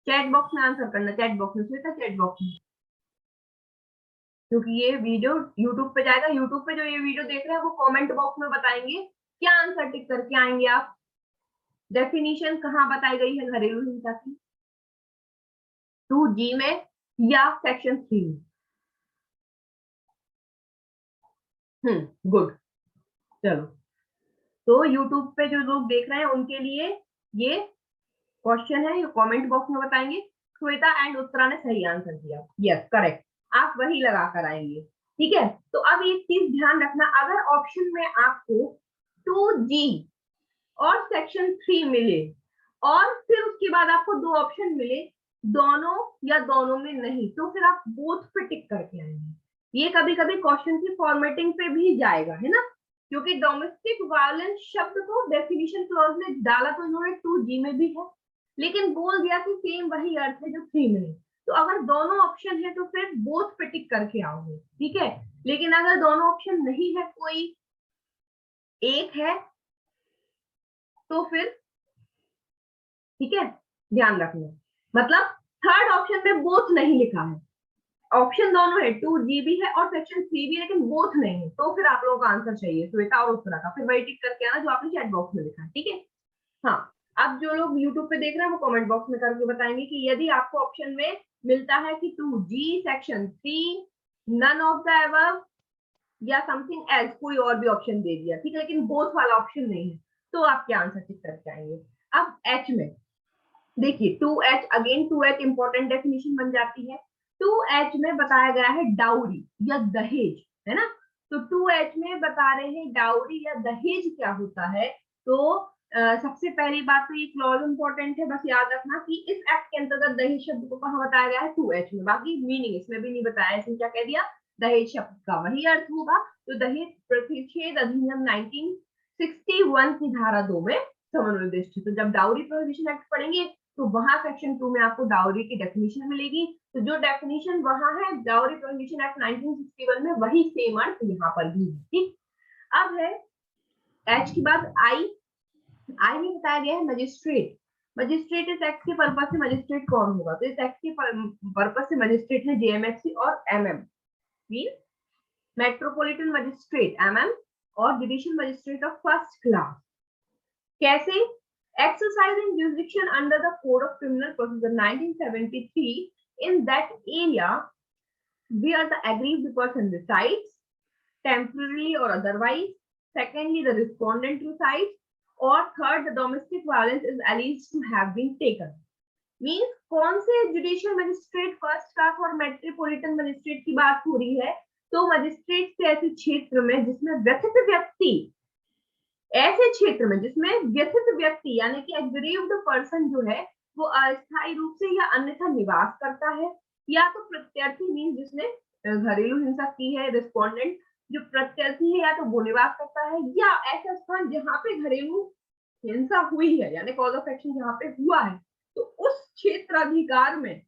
चैट बॉक्स में आंसर करना, चैट बॉक्स में, चैट बॉक्स में, क्योंकि ये वीडियो यूट्यूब पे जाएगा। यूट्यूब पे जो ये वीडियो देख रहे हैं वो कमेंट बॉक्स में बताएंगे क्या आंसर टिक करके आएंगे आप। डेफिनेशन कहाँ बताई गई है घरेलू हिंसा की, 2G में या सेक्शन 3 में? गुड, चलो। तो यूट्यूब पे जो लोग देख रहे हैं उनके लिए ये क्वेश्चन है, ये कमेंट बॉक्स में बताएंगे। श्वेता एंड उत्तरा ने सही आंसर दिया, यस करेक्ट, आप वही लगा कर आएंगे। ठीक है, तो अब एक चीज ध्यान रखना, अगर ऑप्शन में आपको 2G और सेक्शन 3 मिले और फिर उसके बाद आपको 2 ऑप्शन मिले, दोनों या दोनों में नहीं, तो फिर आप बोथ पे टिक करके आएंगे। ये कभी कभी क्वेश्चन की फॉर्मेटिंग पे भी जाएगा, है ना, क्योंकि डोमेस्टिक वायलेंस शब्द को डेफिनेशन क्लॉज में डाला तो इन्होंने 2G में भी है, लेकिन बोल दिया कि सेम वही अर्थ है जो 3 में है। तो अगर दोनों ऑप्शन है तो फिर बोथ पे टिक करके आओगे, ठीक है। लेकिन अगर दोनों ऑप्शन नहीं है, कोई एक है, तो फिर ठीक है, ध्यान रखना, मतलब थर्ड ऑप्शन में बोथ नहीं लिखा है, ऑप्शन दोनों है, 2G भी है और सेक्शन 3 भी, लेकिन बोथ नहीं है, तो फिर आप लोगों का आंसर चाहिए श्वेता और उत्तरा का, फिर वही टिक करके आना जो आपने चैट बॉक्स में लिखा है, ठीक है। हाँ, अब जो लोग यूट्यूब पे देख रहे हैं वो कमेंट बॉक्स में करके बताएंगे कि यदि आपको ऑप्शन में मिलता है कि 2G section 3 none of the above या समथिंग एल्स, कोई और भी ऑप्शन दे दिया, ठीक है, लेकिन बोथ वाला ऑप्शन नहीं है, तो आप क्या आंसर टिक करके आएंगे। अब एच में देखिए 2H, again 2H important definition बन जाती है। 2H में बताया गया है डाउरी या दहेज, है ना, तो 2H में बता रहे हैं डाउरी या दहेज क्या होता है। तो सबसे पहली बात तो ये क्लॉज इंपॉर्टेंट है, बस याद रखना कि इस एक्ट के अंतर्गत दहेज शब्द को कहाँ बताया गया है, 2H में, बाकी मीनिंग इसमें भी नहीं बताया, इसमें क्या कह दिया, दहेज शब्द का वही अर्थ होगा। तो दहेज प्रतिषेध अधिनियम 1961 की धारा 2 में समनुदिष्ट। तो जब डाउरी प्रोहिबिशन एक्ट पढ़ेंगे तो वहां सेक्शन 2 में आपको डाउरी की डेफिनेशन मिलेगी, तो जो डेफिनेशन वहां है डाउरी प्रोहिबिशन एक्ट 1961 में, वही सेम अर्थ यहाँ पर भी है, ठीक। अब है एच की बात, आई में बताया गया है मजिस्ट्रेट। मजिस्ट्रेट इस एक्ट के पर्पज से मजिस्ट्रेट कौन होगा, तो इस एक्ट के पर्पज से मजिस्ट्रेट है जेएमएफसी और MM, mean metropolitan magistrate MM और judicial magistrate of first class. कैसे, exercising jurisdiction under the Code of Criminal Procedure 1973 in that area where the aggrieved person resides, temporarily or otherwise. Secondly, the respondent resides, or third, the domestic violence is alleged to have been taken. Means कौन से judicial magistrate first class और metropolitan magistrate की बात हो रही है, तो magistrate से ऐसे क्षेत्र में जिसमें व्यथित व्यक्ति, ऐसे क्षेत्र में जिसमें व्यथित व्यक्ति यानी कि एग्रीव्ड पर्सन जो है वो अस्थायी रूप से या अन्यथा निवास करता है, या तो प्रत्यर्थी मीन जिसने घरेलू हिंसा की है, रिस्पोंडेंट जो प्रत्यर्थी है, या तो वो निवास करता है, या ऐसा स्थान जहाँ पे घरेलू हिंसा हुई है यानी कॉज ऑफ एक्शन जहाँ पे हुआ है, तो उस क्षेत्राधिकार में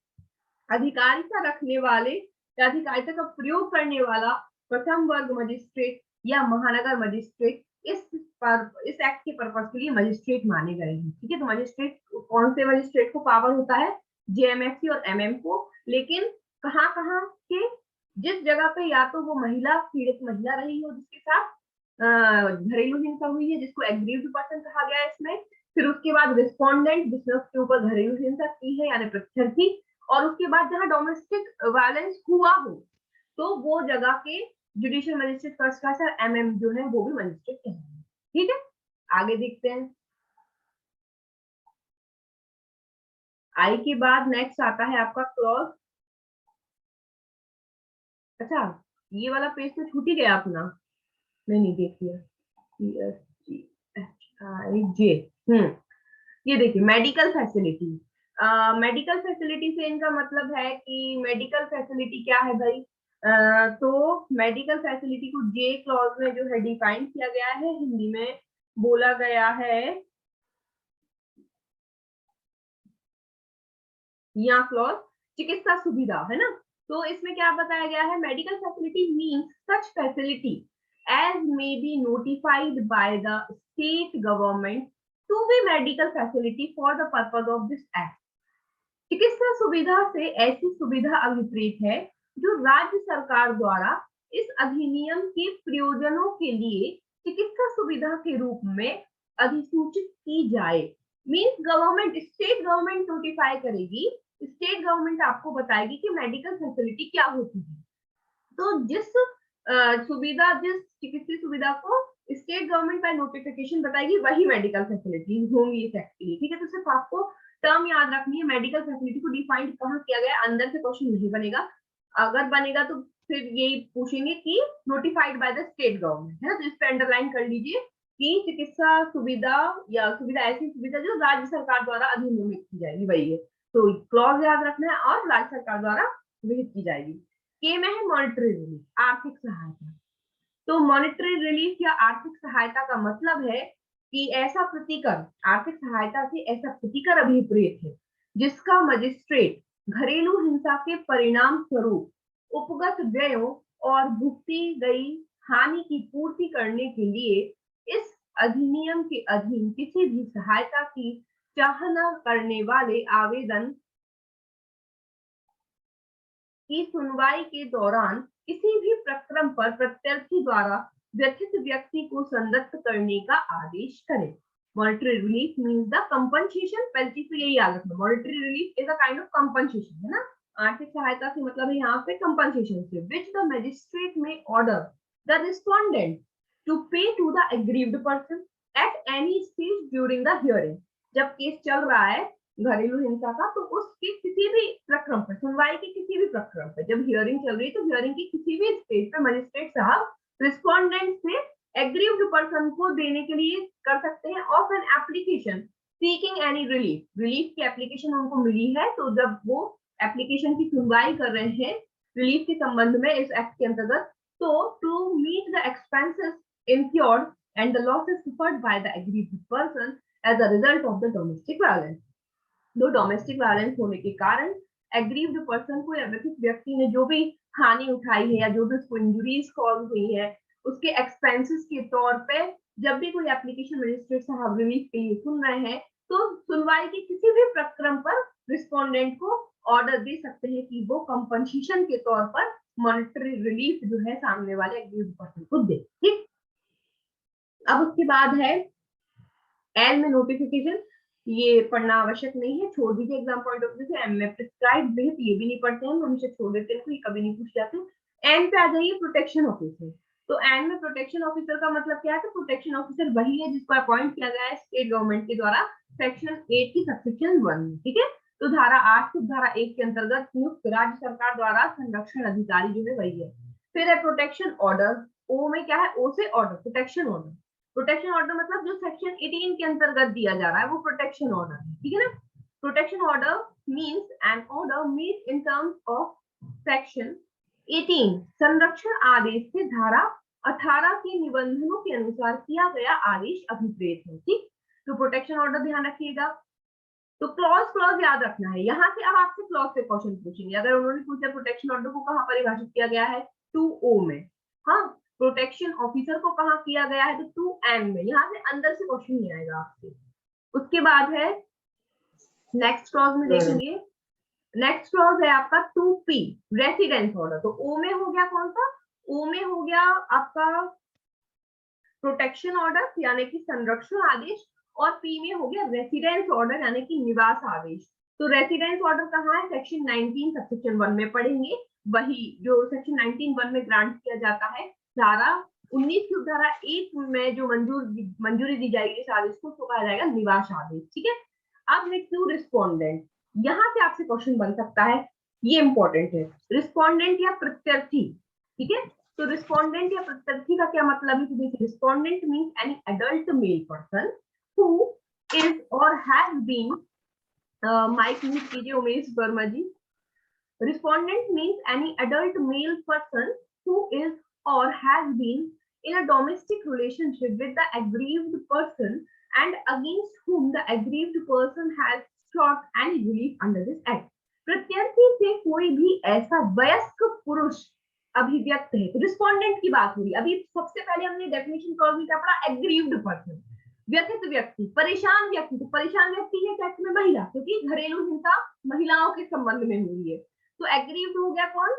अधिकारिता रखने वाले या अधिकारिता का प्रयोग करने वाला प्रथम वर्ग मजिस्ट्रेट या महानगर मजिस्ट्रेट इस एक्ट के पर्पज के लिए मजिस्ट्रेट माने गए हैं। ठीक है, तो मजिस्ट्रेट, कौन से मजिस्ट्रेट को पावर होता है? जेएमएफसी और एमएम को। लेकिन कहाँ कहाँ के? जिस जगह पे या तो वो महिला, पीड़ित महिला रही हो जिसके साथ घरेलू हिंसा हुई है, जिसको एग्रीव्ड पर्सन कहा गया है इसमें। फिर उसके बाद रिस्पोंडेंट, जिसने उसके ऊपर घरेलू हिंसा की है यानी प्रत्यार्थी। और उसके बाद जहाँ डोमेस्टिक वायलेंस हुआ हो, तो वो जगह के जुडिशियल मजिस्ट्रेट फर्स्ट क्लास और एमएम जो है वो भी मजिस्ट्रेट कहलाएंगे। ठीक है, आगे देखते हैं। आई के बाद नेक्स्ट आता है आपका क्लॉज। अच्छा, ये वाला पेज तो छूट ही गया अपना, मैं नहीं देख लिया। जे, ये देखिए मेडिकल फैसिलिटी। मेडिकल फैसिलिटी से इनका मतलब है कि मेडिकल फैसिलिटी क्या है भाई? तो मेडिकल फैसिलिटी को जे क्लॉज में जो है डिफाइन किया गया है, हिंदी में बोला गया है या क्लॉज चिकित्सा सुविधा, है ना। तो इसमें क्या बताया गया है? Medical facility means such facility as may be notified by the state government to be medical facility for the purpose of this act. चिकित्सा सुविधा से ऐसी सुविधा अभिप्रेत है जो राज्य सरकार द्वारा इस अधिनियम के प्रयोजनों के लिए चिकित्सा सुविधा के रूप में अधिसूचित की जाए। Means government, state government notify करेगी, स्टेट गवर्नमेंट आपको बताएगी कि मेडिकल फैसिलिटी क्या होती है। तो जिस सुविधा, जिस चिकित्सीय सुविधा को स्टेट गवर्नमेंट बाय नोटिफिकेशन बताएगी, वही मेडिकल फैसिलिटीज होंगी इस एक्ट के लिए। ठीक है, तो सिर्फ आपको टर्म याद रखनी है। मेडिकल फैसिलिटी को डिफाइंड कहाँ किया गया? अंदर से क्वेश्चन नहीं बनेगा। अगर बनेगा तो फिर यही पूछेंगे कि notified by the state government, है ना। तो इस पे अंडरलाइन कर लीजिए कि चिकित्सा सुविधा या सुविधा, ऐसी सुविधा जो राज्य सरकार द्वारा अधिनियमित की जाएगी, वही है। तो क्लॉज याद रखना है, और राज्य सरकार द्वारा विहित की जाएगी। के में है मॉनिटरी रिलीफ, आर्थिक सहायता। तो मॉनिटरी रिलीफ या आर्थिक सहायता का मतलब है कि ऐसा प्रतिकर, आर्थिक सहायता से ऐसा प्रतिकर अभिप्रेत है जिसका मजिस्ट्रेट घरेलू हिंसा के परिणाम स्वरूप उपगत व्ययों और भुगती गई हानि की पूर्ति करने के लिए इस अधिनियम के अधीन किसी भी सहायता की चाहना करने वाले आवेदन की सुनवाई के दौरान किसी भी प्रकरण पर प्रत्यार्थी द्वारा व्यथित व्यक्ति को संदत्त करने का आदेश करें। Monetary relief means the compensation, पहली तो यही याद रखना, monetary relief is a kind of compensation, है ना। आर्थिक सहायता से मतलब है यहाँ पे कंपनसेशन से, which the magistrate may order the respondent to pay to the aggrieved person at any stage during the hearing. जब केस चल रहा है घरेलू हिंसा का, तो उसके किसी भी प्रकरण पर, सुनवाई के किसी भी प्रकरण पर, जब हियरिंग चल रही है तो हियरिंग की किसी भी स्टेज पर मजिस्ट्रेट साहब रिस्पोंडेंट से एग्रीव्ड पर्सन को देने के लिए कर सकते हैं of an application seeking any relief. Relief की एप्लीकेशन उनको मिली है, तो जब वो एप्लीकेशन की सुनवाई कर रहे हैं रिलीफ के संबंध में इस एक्ट के अंतर्गत, तो to meet the expenses incurred and the losses suffered by the aggrieved person as a result of the domestic violence। दो डोमेस्टिक वायलेंस होने के कारण एग्रीव्ड पर्सन को या व्यथित व्यक्ति ने जो भी हानि उठाई है या जो भी उसको इंजुरीज कॉज हुई है, उसके एक्सपेंसेस के तौर पे जब भी कोई एप्लीकेशन मजिस्ट्रेट साहब रिलीफ के लिए सुन रहे हैं, तो सुनवाई के किसी भी प्रकरण पर रिस्पोंडेंट को ऑर्डर दे सकते हैं कि वो कंपनसेशन के तौर पर मॉनिटरी रिलीफ जो है सामने वाले एग्रीव्ड पर्सन को दे। ठीक, अब उसके बाद है एल में नोटिफिकेशन। ये पढ़ना आवश्यक नहीं है, छोड़ दीजिए एग्जाम पॉइंट ऑफ व्यू से। एम में प्रिस्क्राइब विहित, ये भी नहीं पढ़ते हैं, हमेशा छोड़ देते हैं, ये कभी नहीं पूछ जाते। एन पे आ जाइए, प्रोटेक्शन ऑफिसर। तो एन में प्रोटेक्शन ऑफिसर का मतलब क्या है? तो प्रोटेक्शन ऑफिसर वही है जिसको अपॉइंट किया गया है स्टेट गवर्नमेंट के द्वारा सेक्शन 8 की सबसेक्शन 1 में। ठीक है, तो धारा 8 धारा 1 के अंतर्गत नियुक्त राज्य सरकार द्वारा संरक्षण अधिकारी जो है वही है। फिर है प्रोटेक्शन ऑर्डर, ओ में क्या है? ओ से order, protection order. Protection order मतलब जो सेक्शन 18 के अंतर्गत दिया जा रहा है वो प्रोटेक्शन ऑर्डर है। ठीक है ना। Protection order means an order made in terms of section 18 संरक्षण आदेश से धारा 18 के निबंधनों के अनुसार किया गया आदेश अभिप्रेत है। ठीक, तो प्रोटेक्शन ऑर्डर ध्यान रखिएगा। तो क्लॉज क्लॉज याद रखना है। यहाँ से अब आपसे क्लॉज से क्वेश्चन पूछेंगे। अगर उन्होंने पूछा प्रोटेक्शन ऑर्डर को कहाँ परिभाषित किया गया है, 2O में। हाँ, प्रोटेक्शन ऑफिसर को कहाँ किया गया है, तो 2M में, यहाँ से अंदर से क्वेश्चन नहीं आएगा आपसे। उसके बाद है नेक्स्ट क्लॉज में देखेंगे, नेक्स्ट क्लॉज है आपका 2P रेसिडेंस ऑर्डर। तो ओ में हो गया कौन सा, ओ में हो गया आपका प्रोटेक्शन ऑर्डर यानी कि संरक्षण आदेश, और पी में हो गया रेसिडेंस ऑर्डर यानी कि निवास आदेश। तो रेसिडेंस ऑर्डर कहाँ है, सेक्शन 19 सबसेक्शन 1 में पढ़ेंगे, वही जो सेक्शन 19(1) में ग्रांट किया जाता है। धारा 19 की धारा 1 में जो मंजूरी दी जाएगी इस आदेश को, उसको कहा जाएगा निवास आदेश। ठीक है, अब नेक्स्ट रिस्पोंडेंट, यहाँ से आपसे क्वेश्चन बन सकता है, ये इंपॉर्टेंट है, रिस्पोंडेंट या प्रत्यार्थी। ठीक है, तो रिस्पोंडेंट या प्रत्यार्थी का क्या मतलब है, तो देखिए respondent means any adult male person who is or has been, mic mute कीजिए उमेश वर्मा जी। Respondent means any adult male person who is or has been in a domestic relationship with the aggrieved person and against whom the aggrieved person has sought any relief under this act. प्रत्यार्थी से कोई भी ऐसा वयस्क पुरुष अभिव्यक्त है, तो respondent की बात हो रही है। अभी सबसे पहले हमने डेफिनेशन क्लॉज में क्या पढ़ा, एग्रीव्ड पर्सन, व्यथित व्यक्ति, परेशान व्यक्ति। तो परेशान व्यक्ति है टेक्स्ट में महिला, क्योंकि घरेलू हिंसा महिलाओं के संबंध में हुई है। तो एग्रीव्ड हो गया कौन,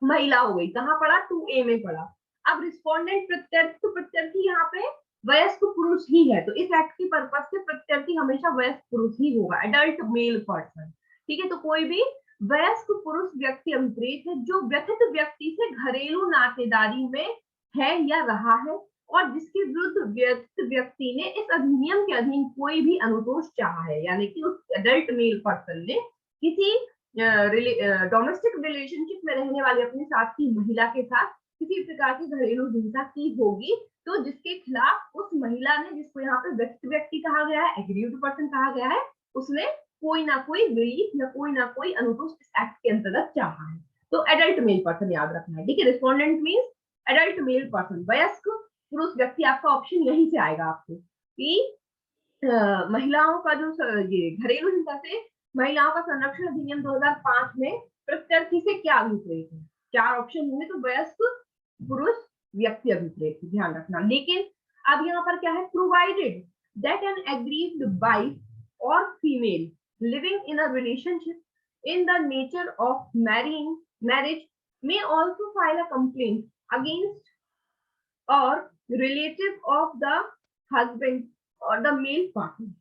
महिला हो गई, कहाँ पढ़ा, 2A में पढ़ा। अब रिस्पोंडेंट प्रत्यार्थी, तो प्रत्यार्थी यहाँ पे वयस्क पुरुष ही है, तो इस एक्ट के पर्पज से प्रत्यार्थी हमेशा वयस्क पुरुष ही होगा, एडल्ट मेल पर्सन। ठीक है, तो कोई भी वयस्क पुरुष व्यक्ति अभिप्रेत है जो व्यथित व्यक्ति से घरेलू नातेदारी में है या रहा है, और जिसके विरुद्ध व्यथित व्यक्ति ने इस अधिनियम के अधीन कोई भी अनुतोष चाहा है, यानी कि उस एडल्ट मेल पर्सन ने किसी डोमेस्टिक रिलेशनशिप में रहने वाले अपने साथ की महिला के साथ किसी प्रकार की घरेलू हिंसा की होगी, तो जिसके खिलाफ उस महिला ने, जिसको यहाँ पे व्यक्ति व्यक्ति कहा गया है, एग्रीव्ड पर्सन कहा गया है, उसने कोई ना कोई रिलीफ या कोई ना कोई अनुतोष इस एक्ट के अंतर्गत चाहा है। तो एडल्ट मेल पर्सन याद रखना है। ठीक है, respondent means adult male person, वयस्क पुरुष व्यक्ति, आपका ऑप्शन यहीं से आएगा आपको कि महिलाओं का जो ये घरेलू हिंसा से महिलाओं का संरक्षण अधिनियम 2005 में प्रत्यार्थी से क्या अभिप्रेत है। 4 ऑप्शन होंगे, तो वयस्क पुरुष व्यक्ति अभिप्रेत, ध्यान रखना। लेकिन अब यहाँ पर क्या है, provided that an aggrieved wife or female living in a relationship in the nature of marriage may also file a complaint against or relative of the husband or the male partner,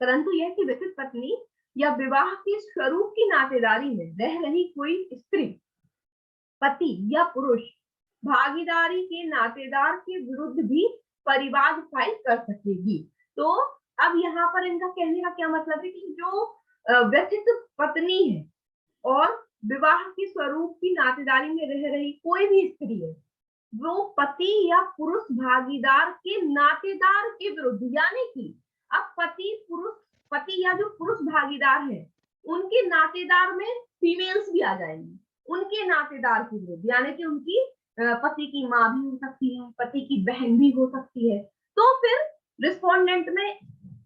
परंतु यह कि व्यथित पत्नी या विवाह के स्वरूप की नातेदारी में रह रही कोई स्त्री पति या पुरुष भागीदारी के नातेदार के विरुद्ध भी परिवाद फाइल कर सकेगी। तो अब यहाँ पर इनका कहने का क्या मतलब है कि जो व्यथित पत्नी है और विवाह के स्वरूप की नातेदारी में रह रही कोई भी स्त्री है, वो पति या पुरुष भागीदार के नातेदार के विरुद्ध, यानी कि अब पति या जो पुरुष भागीदार है उनके नातेदार में फीमेल्स भी आ जाएंगी, उनके नातेदार के विरुद्ध, यानी कि उनकी पति की माँ भी हो सकती है, पति की बहन भी हो सकती है। तो फिर रिस्पोंडेंट में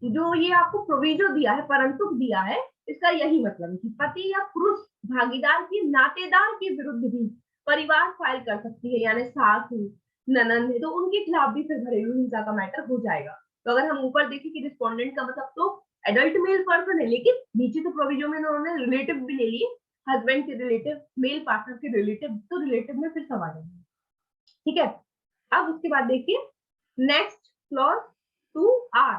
जो ये आपको प्रोविजो दिया है, परंतु दिया है, इसका यही मतलब है कि पति या पुरुष भागीदार के नातेदार के विरुद्ध भी परिवार फाइल कर सकती है, यानी सास है, ननद है, तो उनके खिलाफ भी फिर घरेलू हिंसा का मैटर हो जाएगा। तो अगर हम ऊपर देखें कि रिस्पोंडेंट का मतलब तो एडल्ट मेल पर्सन है, लेकिन नीचे तो प्रोविजन में उन्होंने रिलेटिव भी ले लिए, हस्बैंड के रिलेटिव, मेल पार्टनर के रिलेटिव, तो रिलेटिव में फिर सब आ जाएंगे। ठीक है, अब उसके बाद देखिए नेक्स्ट क्लॉज 2R।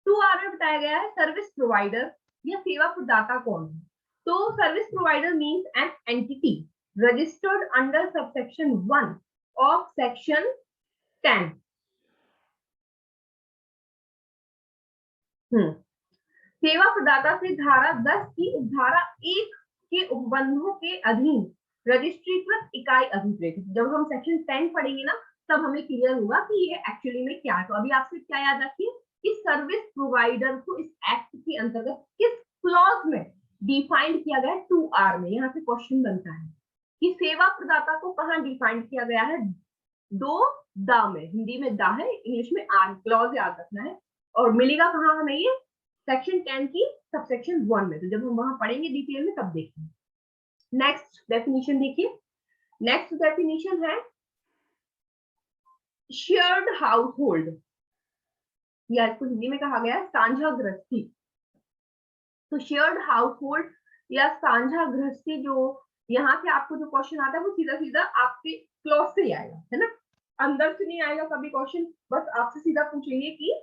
2R में बताया गया है सर्विस प्रोवाइडर या सेवा प्रदाता कौन है। तो service provider means an entity registered under subsection 1 of section 10। सेवा प्रदाता से धारा 10 की उपधारा 1 के उपबंधों के अधीन रजिस्ट्रीकृत इकाई अभिप्रेत। जब हम सेक्शन 10 पढ़ेंगे ना, तब हमें क्लियर होगा कि ये एक्चुअली में क्या है। तो अभी आपसे क्या याद रखिए कि सर्विस प्रोवाइडर को इस एक्ट के अंतर्गत किस क्लॉज में डिफाइंड किया गया है, 2R में। यहाँ से क्वेश्चन बनता है कि सेवा प्रदाता को कहाँ डिफाइंड किया गया है, 2 में, हिंदी में दा है, इंग्लिश में आर, क्लॉज याद रखना है। और मिलेगा कहाँ हमें ये, सेक्शन 10 की सबसेक्शन 1 में। तो जब हम वहां पढ़ेंगे डिटेल में तब देखेंगे। नेक्स्ट डेफिनेशन देखिए, नेक्स्ट डेफिनेशन है शेयर्ड हाउसहोल्ड, या इसको हिंदी में कहा गया है साझा गृहस्थी। तो शेयर्ड हाउसहोल्ड या साझा गृहस्थी, जो यहाँ से आपको जो क्वेश्चन आता है वो सीधा सीधा आपके क्लॉज से ही आएगा, है ना, अंदर से नहीं आएगा कभी क्वेश्चन, बस आपसे सीधा पूछेंगे कि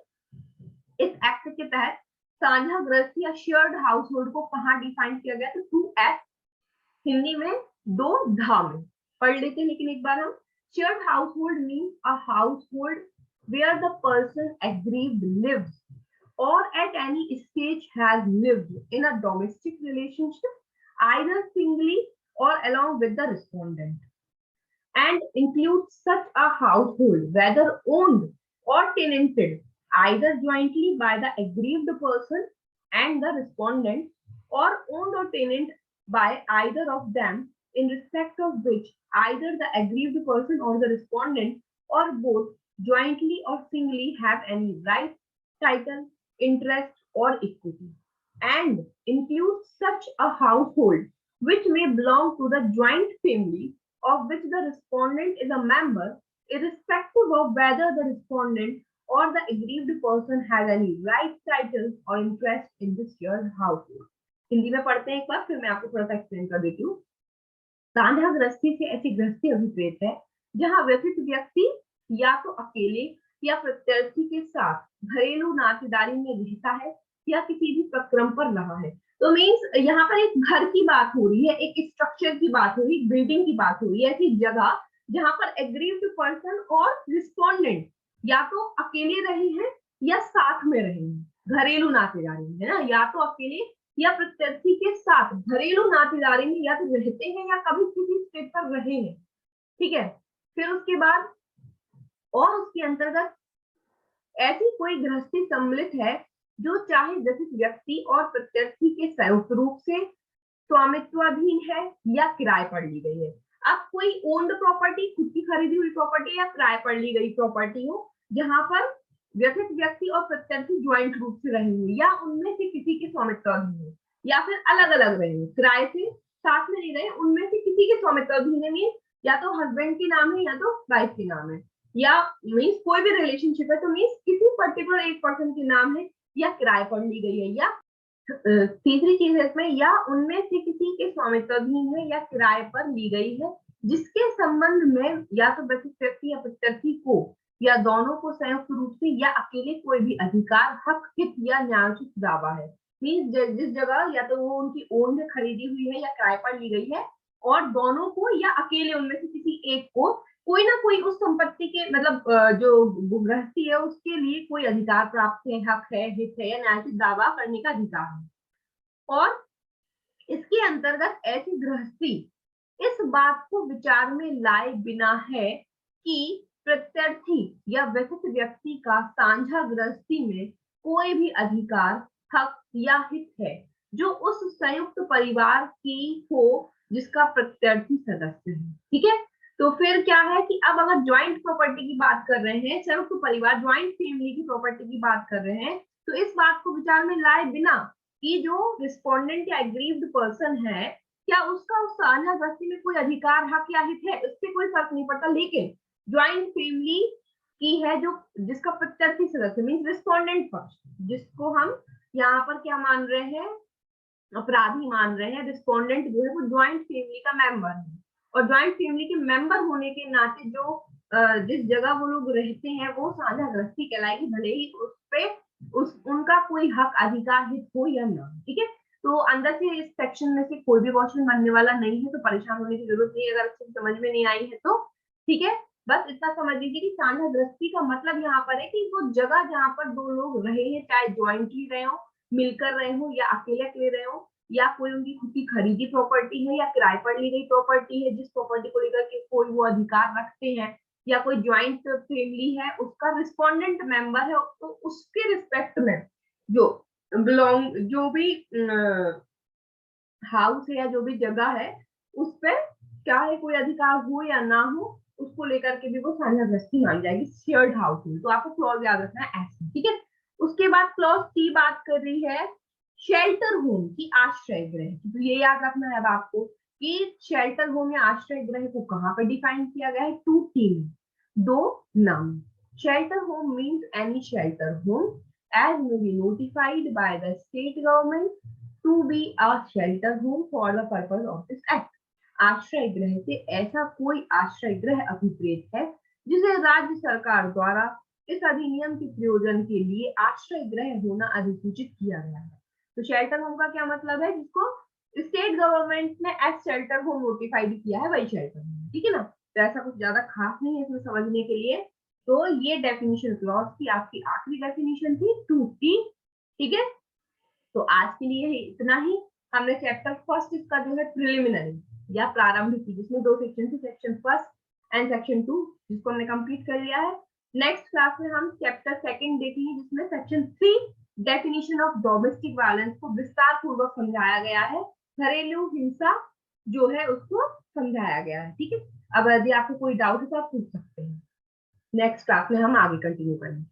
इस एक्ट के तहत साझा गृहस्थी या शेयर्ड हाउसहोल्ड को कहाँ डिफाइन किया गया, तो 2F, हिंदी में 2 धा में पढ़ लेते हैं। लेकिन एक बार हम, shared household means a household where the person aggrieved lives or at any stage has lived in a domestic relationship either singly or along with the respondent, and includes such a household whether owned or tenanted either jointly by the aggrieved person and the respondent or owned or tenanted by either of them, in respect of which either the aggrieved person or the respondent or both jointly or singly have any right, title, interest or equity, and includes such a household which may belong to the joint family of which the respondent is a member, irrespective of whether the respondent or the aggrieved person has any right, title or interest in this shared household. Hindi में पढ़ते हैं एक बार, फिर मैं आपको थोड़ा सा explain कर देती हूँ। साझा गृहस्थी से ऐसी गृहस्थी अभिप्रेत है जहां व्यथित व्यक्ति या तो अकेले या प्रत्यर्थी के साथ घरेलू नातेदारी में रहता है या किसी भी प्रक्रम पर रहा है। तो मीन्स यहाँ पर एक घर की बात हो रही है, एक स्ट्रक्चर की बात हो रही है, बिल्डिंग की बात हो रही है, ऐसी जगह जहां पर एग्रीव्ड पर्सन और रिस्पोंडेंट या तो अकेले रहे हैं या साथ में रहे हैं, घरेलू नातेदारी में, है ना, या तो अकेले या प्रत्यर्थी के साथ घरेलू नातेदारी में या तो रहते हैं या कभी किसी स्टेट पर रहे हैं, ठीक है। फिर उसके बाद और उसके अंतर्गत ऐसी कोई गृहस्थी सम्मिलित है जो चाहे व्यथित व्यक्ति और प्रत्यर्थी के संयुक्त रूप से स्वामित्वाधीन है या किराए पर ली गई है। अब कोई ओन्ड प्रॉपर्टी, खुद की खरीदी हुई प्रॉपर्टी या किराए पर ली गई प्रॉपर्टी हो जहां पर व्यथित व्यक्ति और प्रत्यर्थी ज्वाइंट रूप से रहे हुए या उनमें से किसी के स्वामित्वाधीन है, या फिर अलग अलग रहे हुए, किराए से साथ में नहीं रहे, उनमें से किसी के स्वामित्वाधीन है, मीन या तो हस्बैंड के नाम है या तो वाइफ के नाम है, या मीन्स कोई भी रिलेशनशिप है तो मीन्स किसी पर्टिकुलर एक पर्सन के नाम है या किराए पर ली गई है, या तीसरी चीज है इसमें, या उनमें से किसी के स्वामित्वाधीन है या किराए पर ली गई है जिसके संबंध में या तो व्यथित व्यक्ति या प्रत्यर्थी को या दोनों को संयुक्त रूप से या अकेले कोई भी अधिकार, हक, हित या न्यायोचित दावा है। मीन्स जिस जगह या तो वो उनकी ओन में खरीदी हुई है या किराए पर ली गई है और दोनों को या अकेले उनमें से किसी एक को कोई ना कोई उस संपत्ति के मतलब जो गृहस्थी है उसके लिए कोई अधिकार प्राप्त है, हक है, हित है या न्यायोचित दावा करने का अधिकार है। और इसके अंतर्गत ऐसी गृहस्थी इस बात को विचार में लाए बिना है कि प्रत्यर्थी या व्यथित व्यक्ति का साझा गृहस्थी में कोई भी अधिकार, हक या हित है जो उस संयुक्त परिवार की हो जिसका प्रत्यर्थी सदस्य है, ठीक है। तो फिर क्या है कि अब अगर ज्वाइंट प्रॉपर्टी की बात कर रहे हैं, संयुक्त परिवार, ज्वाइंट फैमिली की प्रॉपर्टी की बात कर रहे हैं, तो इस बात को विचार में लाए बिना कि जो रिस्पोंडेंट या एग्रीव्ड पर्सन है क्या उसका उस साझा गृहस्थी में कोई अधिकार, हक या हित है, इससे कोई फर्क नहीं पड़ता। लेकिन ज्वाइंट फैमिली की है जो जिसका प्रत्यर्थी सदस्य मीन्स रिस्पोंडेंट पक्ष, जिसको हम यहाँ पर क्या मान रहे हैं, अपराधी मान रहे हैं, रिस्पोंडेंट जो है वो ज्वाइंट फैमिली का मेंबर है और ज्वाइंट फैमिली के मेंबर होने के नाते जो जिस जगह वो लोग रहते हैं वो साझा गृहस्थी कहलाएगी, भले ही उस पे उनका कोई हक, अधिकार, हित हो या ना, ठीक है। तो अंदर से इस सेक्शन में से कोई भी क्वेश्चन बनने वाला नहीं है, तो परेशान होने की जरूरत नहीं है अगर अच्छे समझ में नहीं आई है तो, ठीक है। बस इतना समझ लीजिए कि साझा गृहस्थी का मतलब यहाँ पर है कि वो जगह जहाँ पर दो लोग रहे हैं, चाहे ज्वाइंटली रहे हो, मिलकर रहे हो या अकेले अकेले रहे हो, या कोई उनकी खुद की खरीदी प्रॉपर्टी है या किराए पर ली गई प्रॉपर्टी है जिस प्रॉपर्टी को लेकर के कोई वो अधिकार रखते हैं, या कोई ज्वाइंट फैमिली है उसका रिस्पोंडेंट मेंबर है, तो उसके रिस्पेक्ट में जो बिलोंग जो भी हाउस है या जो भी जगह है उस पर क्या है कोई अधिकार हो या ना हो, उसको लेकर के भी वो साझा गृहस्थी मानी जाएगी, शेयर्ड हाउस में। तो आपको क्लॉज याद रखना है ऐसे, ठीक है। उसके बाद क्लॉज सी बात कर रही है शेल्टर होम की, आश्रय गृह की। तो ये याद रखना है अब आपको कि शेल्टर होम या आश्रय गृह को कहाँ पर डिफाइन किया गया है, 2T में, 2 noun. Shelter home means any shelter home as may be notified by the state government to be a shelter home for the purpose of this act. आश्रय गृह से ऐसा कोई आश्रय गृह अभिप्रेत है जिसे राज्य सरकार द्वारा इस अधिनियम के प्रयोजन के लिए आश्रय गृह होना अधिसूचित किया गया है। तो शेल्टर होम का क्या मतलब है, जिसको स्टेट गवर्नमेंट ने एज शेल्टर होम नोटिफाइड किया है, वही शेल्टर होम, ठीक है ना। तो ऐसा कुछ ज्यादा खास नहीं है इसमें समझने के लिए। तो ये डेफिनेशन क्लॉज की आपकी आखिरी डेफिनेशन थी 2T, ठीक है। तो आज के लिए इतना ही। हमने चैप्टर फर्स्ट इसका जो है प्रिलिमिनरी या प्रारंभिक, जिसमें 2 सेक्शन थे, सेक्शन फर्स्ट एंड सेक्शन 2, जिसको हमने कंप्लीट कर लिया है। नेक्स्ट क्लास में हम चैप्टर सेकंड देखेंगे, जिसमें section 3 definition of domestic violence को विस्तार पूर्वक समझाया गया है, घरेलू हिंसा जो है उसको समझाया गया है, ठीक है। अब यदि आपको कोई डाउट है तो आप पूछ सकते हैं। नेक्स्ट क्लास में हम आगे कंटिन्यू करेंगे।